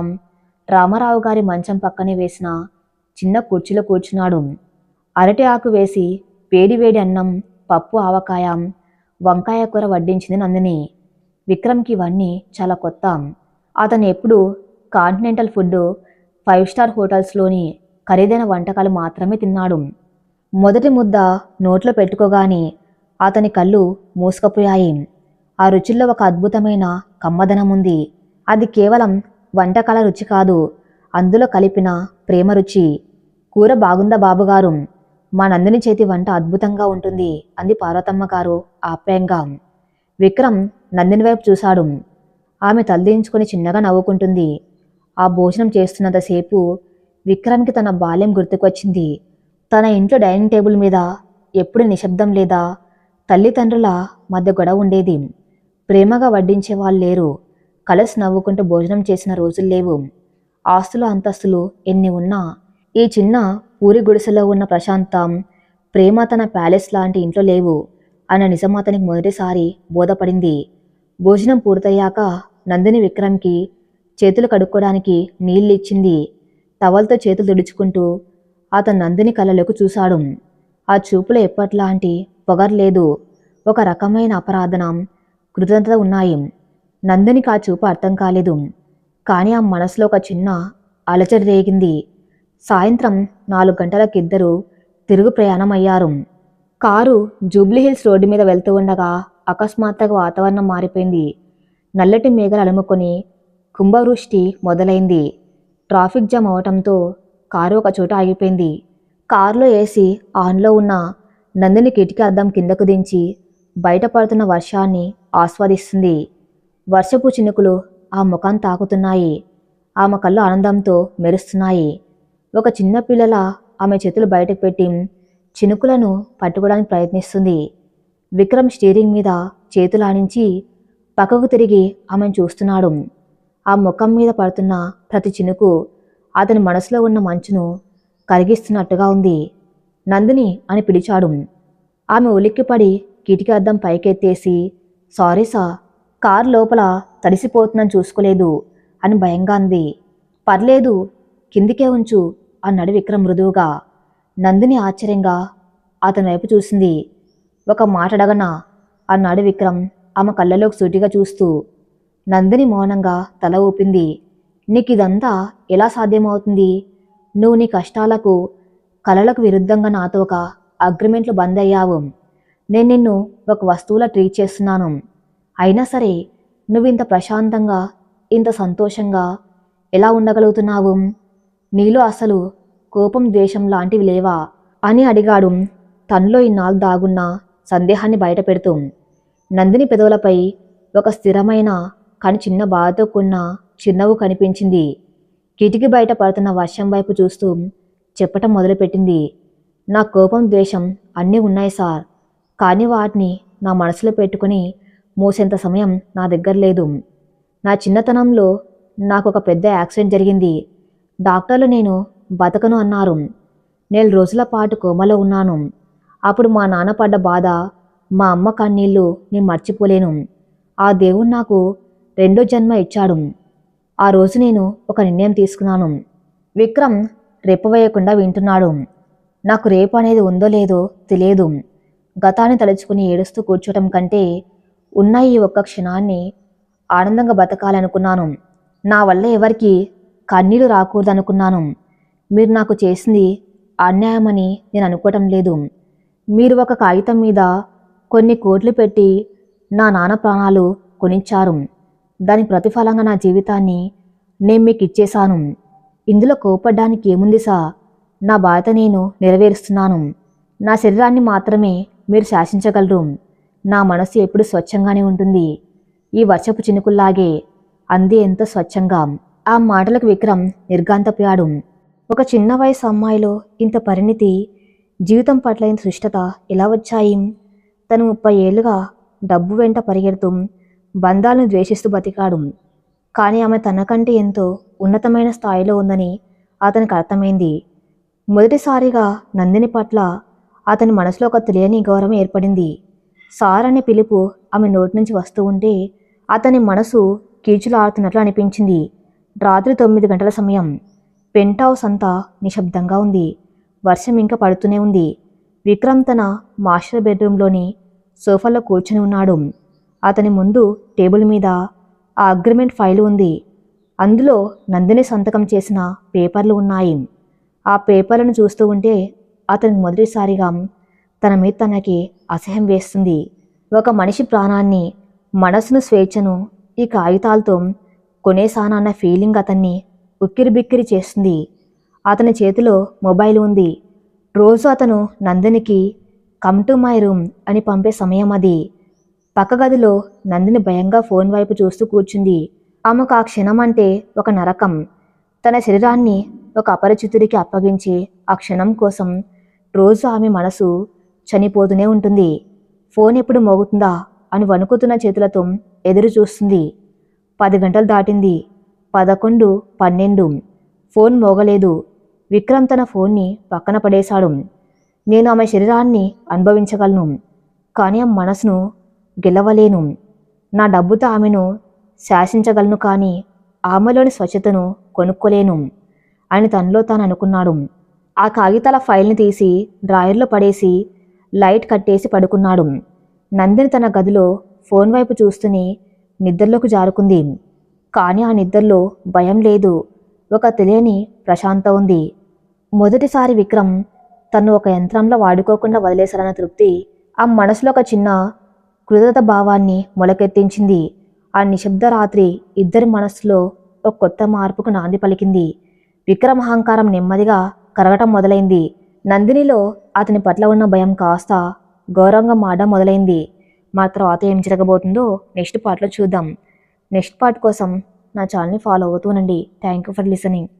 రామారావు గారి మంచం పక్కనే వేసిన చిన్న కుర్చీలో కూర్చున్నాడు. అరటి ఆకు వేసి వేడి అన్నం, పప్పు, ఆవకాయ, వంకాయ కూర వడ్డించింది నందిని. విక్రమ్కి ఇవన్నీ చాలా కొత్త. అతను ఎప్పుడు కాంటినెంటల్ ఫుడ్, 5 స్టార్ హోటల్స్లోని ఖరీదైన వంటకాలు మాత్రమే తిన్నాడు. మొదటి ముద్ద నోట్లో పెట్టుకోగానే అతని కళ్ళు మూసుకుపోయాయి. ఆ రుచుల్లో ఒక అద్భుతమైన కమ్మదనం ఉంది. అది కేవలం వంటకాల రుచి కాదు, అందులో కలిపిన ప్రేమ రుచి. కూర బాగుందా బాబుగారు? మా నందిని చేతి వంట అద్భుతంగా ఉంటుంది అంది పార్వతమ్మ గారు ఆప్యాయంగా. విక్రమ్ నందిని వైపు చూశాడు. ఆమె తలదించుకొని చిన్నగా నవ్వుకుంటుంది. ఆ భోజనం చేస్తున్నంతసేపు విక్రమ్కి తన బాల్యం గుర్తుకొచ్చింది. తన ఇంట్లో డైనింగ్ టేబుల్ మీద ఎప్పుడు నిశ్శబ్దం లేదా తల్లిదండ్రుల మధ్య గొడవ ఉండేది. ప్రేమగా వడ్డించే వాళ్ళు లేరు. కలిసి నవ్వుకుంటూ భోజనం చేసిన రోజులు లేవు. ఆస్తులు అంతస్తులు ఎన్ని ఉన్నా ఈ చిన్న పూరి గుడిసెలో ఉన్న ప్రశాంతం, ప్రేమ తన ప్యాలెస్ లాంటి ఇంట్లో లేవు అన్న నిజం అతనికి మొదటిసారి బోధపడింది. భోజనం పూర్తయ్యాక నందిని విక్రమ్కి చేతులు కడుక్కోవడానికి నీళ్ళు ఇచ్చింది. టవల్తో చేతులు తుడుచుకుంటూ అతను నందిని కళ్ళలోకి చూశాడు. ఆ చూపులో ఎప్పట్లాంటి పొగర్లేదు, ఒక రకమైన అపరాధనం, కృతజ్ఞత ఉన్నాయి. నందినికి ఆ చూపు అర్థం కాలేదు. కానీ ఆ మనసులో ఒక చిన్న అలజడి రేగింది. సాయంత్రం 4 గంటలకిద్దరూ తిరుగు ప్రయాణం అయ్యారు. కారు జూబ్లీహిల్స్ రోడ్డు మీద వెళ్తూ ఉండగా అకస్మాత్తుగా వాతావరణం మారిపోయింది. నల్లటి మేఘాలు అలుముకొని కుంభవృష్టి మొదలైంది. ట్రాఫిక్ జామ్ అవటంతో కారు ఒక చోట ఆగిపోయింది. కారులో ఏసీ ఆన్లో ఉన్న నందిని కిటికీ అద్దం కిందకు దించి బయటపడుతున్న వర్షాన్ని ఆస్వాదిస్తుంది. వర్షపు చినుకులు ఆ ముఖం తాకుతున్నాయి. ఆమె కళ్ళు ఆనందంతో మెరుస్తున్నాయి. ఒక చిన్న పిల్లల ఆమె చేతులు బయటకు పెట్టి చినుకులను పట్టుకోవడానికి ప్రయత్నిస్తుంది. విక్రమ్ స్టీరింగ్ మీద చేతులు ఆనించి పక్కకు తిరిగి ఆమెను చూస్తున్నాడు. ఆ ముఖం మీద పడుతున్న ప్రతి చినుకు అతని మనసులో ఉన్న మంచును కరిగిస్తున్నట్టుగా ఉంది. నందిని అని పిలిచాడు. ఆమె ఉలిక్కిపడి కిటికీ అద్దం పైకెత్తేసి, సారీ సార్, కారు లోపల తడిసిపోతుందని చూసుకోలేదు అని భయంగా అంది. పర్లేదు, కిందికే ఉంచు అన్నాడు విక్రమ్ మృదువుగా. నందిని ఆశ్చర్యంగా అతని వైపు చూసింది. ఒక మాట అడగనా అన్నాడు విక్రమ్ ఆమె కళ్ళలోకి సూటిగా చూస్తూ. నందిని మౌనంగా తల ఊపింది. నీకిదంతా ఎలా సాధ్యమవుతుంది? నువ్వు నీ కష్టాలకు కలలకు విరుద్ధంగా నాతో ఒక అగ్రిమెంట్లో బంద్ అయ్యావు. నేను నిన్ను ఒక వస్తువులా ట్రీట్ చేస్తున్నాను. అయినా సరే నువ్వు ఇంత ప్రశాంతంగా, ఇంత సంతోషంగా ఎలా ఉండగలుగుతున్నావు? నీలో అసలు కోపం, ద్వేషం లాంటివి లేవా అని అడిగాడు తనలో ఇన్నాళ్ళు దాగున్న సందేహాన్ని బయట పెడుతూ. నందిని పెదవులపై ఒక స్థిరమైన కానీ చిన్న బాధతో కూడిన చిరునవ్వు కనిపించింది. కిటికీ బయట పడుతున్న వర్షం వైపు చూస్తూ చెప్పటం మొదలుపెట్టింది. నా కోపం, ద్వేషం అన్నీ ఉన్నాయి సార్, కానీ వాటిని నా మనసులో పెట్టుకుని మోసేంత సమయం నా దగ్గర లేదు. నా చిన్నతనంలో నాకు ఒక పెద్ద యాక్సిడెంట్ జరిగింది. డాక్టర్లు నేను బతకను అన్నారు. 4 రోజుల పాటు కోమలో ఉన్నాను. అప్పుడు మా నాన్న పడ్డ బాధ, మా అమ్మ కన్నీళ్ళు నేను మర్చిపోలేను. ఆ దేవుడు నాకు 2వ జన్మ ఇచ్చాడు. ఆ రోజు నేను ఒక నిర్ణయం తీసుకున్నాను. విక్రమ్ రెప్పవేయకుండా వింటున్నాడు. నాకు రేపు అనేది ఉందో లేదో తెలియదు. గతాన్ని తలుచుకుని ఏడుస్తూ కూర్చోటం కంటే ఉన్న ఈ ఒక్క క్షణాన్ని ఆనందంగా బతకాలనుకున్నాను. నా వల్ల ఎవరికి కన్నీళ్లు రాకూడదనుకున్నాను. మీరు నాకు చేసింది అన్యాయమని నేను అనుకోవటం లేదు. మీరు ఒక కాగితం మీద కొన్ని కోట్లు పెట్టి నా నాన్న ప్రాణాలు కొనిచ్చారు. దాని ప్రతిఫలంగా నా జీవితాన్ని నేను మీకు ఇచ్చేశాను. ఇందులో కోపడ్డానికి ఏముంది సా? నా బాధ్యత నేను నెరవేరుస్తున్నాను. నా శరీరాన్ని మాత్రమే మీరు శాసించగలరు. నా మనసు ఎప్పుడు స్వచ్ఛంగానే ఉంటుంది, ఈ వర్షపు చినుకుల్లాగే అంది ఎంతో స్వచ్ఛంగా. ఆ మాటలకు విక్రమ్ నిర్ఘాంతపోయాడు. ఒక చిన్న వయసు అమ్మాయిలో ఇంత పరిణితి, జీవితం పట్ల ఇంత సుష్టత ఎలా వచ్చాయి? తను 30 ఏళ్లుగా డబ్బు వెంట పరిగెడుతూ బంధాలను ద్వేషిస్తూ బతికాడు. కానీ ఆమె తనకంటే ఎంతో ఉన్నతమైన స్థాయిలో ఉందని అతనికి అర్థమైంది. మొదటిసారిగా నందిని పట్ల అతని మనసులో ఒక తెలియని గౌరవం ఏర్పడింది. సార్ అనే పిలుపు ఆమె నోటి నుంచి వస్తూ ఉంటే అతని మనసు కీచులు ఆడుతున్నట్లు అనిపించింది. రాత్రి 9 గంటల సమయం. పెంట్ హౌస్ అంతా నిశ్శబ్దంగా ఉంది. వర్షం ఇంకా పడుతూనే ఉంది. విక్రమ్ తన మాస్టర్ బెడ్రూమ్లోని సోఫాలో కూర్చొని ఉన్నాడు. అతని ముందు టేబుల్ మీద ఆ అగ్రిమెంట్ ఫైలు ఉంది. అందులో నందిని సంతకం చేసిన పేపర్లు ఉన్నాయి. ఆ పేపర్లను చూస్తూ ఉంటే అతనికి మొదటిసారిగా తన మీద తనకి అసహ్యం వేస్తుంది. ఒక మనిషి ప్రాణాన్ని, మనసును, స్వేచ్ఛను ఈ కాగితాలతో కొనేసానన్న ఫీలింగ్ అతన్ని ఉక్కిరిబిక్కిరి చేస్తుంది. అతని చేతిలో మొబైల్ ఉంది. రోజు అతను నందినికి కమ్ టు మై రూమ్ అని పంపే సమయం అది. పక్క గదిలో నందిని భయంగా ఫోన్ వైపు చూస్తూ కూర్చుంది. ఆమెకు ఆ క్షణం అంటే ఒక నరకం. తన శరీరాన్ని ఒక అపరిచితుడికి అప్పగించి ఆ క్షణం కోసం రోజు ఆమె మనసు చనిపోతూనే ఉంటుంది. ఫోన్ ఎప్పుడు మోగుతుందా అని వణుకుతున్న చేతులతో ఎదురు చూస్తుంది. 10 గంటలు దాటింది. 11, 12. ఫోన్ మోగలేదు. విక్రమ్ తన ఫోన్ని పక్కన పడేశాడు. నేను ఆమె శరీరాన్ని అనుభవించగలను, కానీ ఆ మనసును గెలవలేను. నా డబ్బుతో ఆమెను శాసించగలను, కానీ ఆమెలోని స్వచ్ఛతను కొనుక్కోలేను అని తనలో తాను అనుకున్నాడు. ఆ కాగితాల ఫైల్ని తీసి డ్రాయర్లో పడేసి లైట్ కట్టేసి పడుకున్నాడు. నందిని తన గదిలో ఫోన్ వైపు చూస్తూనే నిద్రలోకి జారుకుంది. కానీ ఆ నిద్రలో భయం లేదు, ఒక తెలియని ప్రశాంత ఉంది. మొదటిసారి విక్రమ్ తను ఒక యంత్రంలో వాడుకోకుండా వదిలేశారన్న తృప్తి ఆ మనసులో ఒక చిన్న కృతజ్ఞత భావాన్ని మొలకెత్తించింది. ఆ నిశ్శబ్ద రాత్రి ఇద్దరి మనసులో ఒక కొత్త మార్పుకు నాంది పలికింది. విక్రమ్ అహంకారం నెమ్మదిగా కరగటం మొదలైంది. నందినిలో అతని పట్ల ఉన్న భయం కాస్త గౌరవంగా మారడం మొదలైంది. మా తర్వాత ఏం జరగబోతుందో నెక్స్ట్ పార్ట్లో చూద్దాం. నెక్స్ట్ పార్ట్ కోసం నా ఛానల్ని ఫాలో అవుతూనండి. Thank you for listening.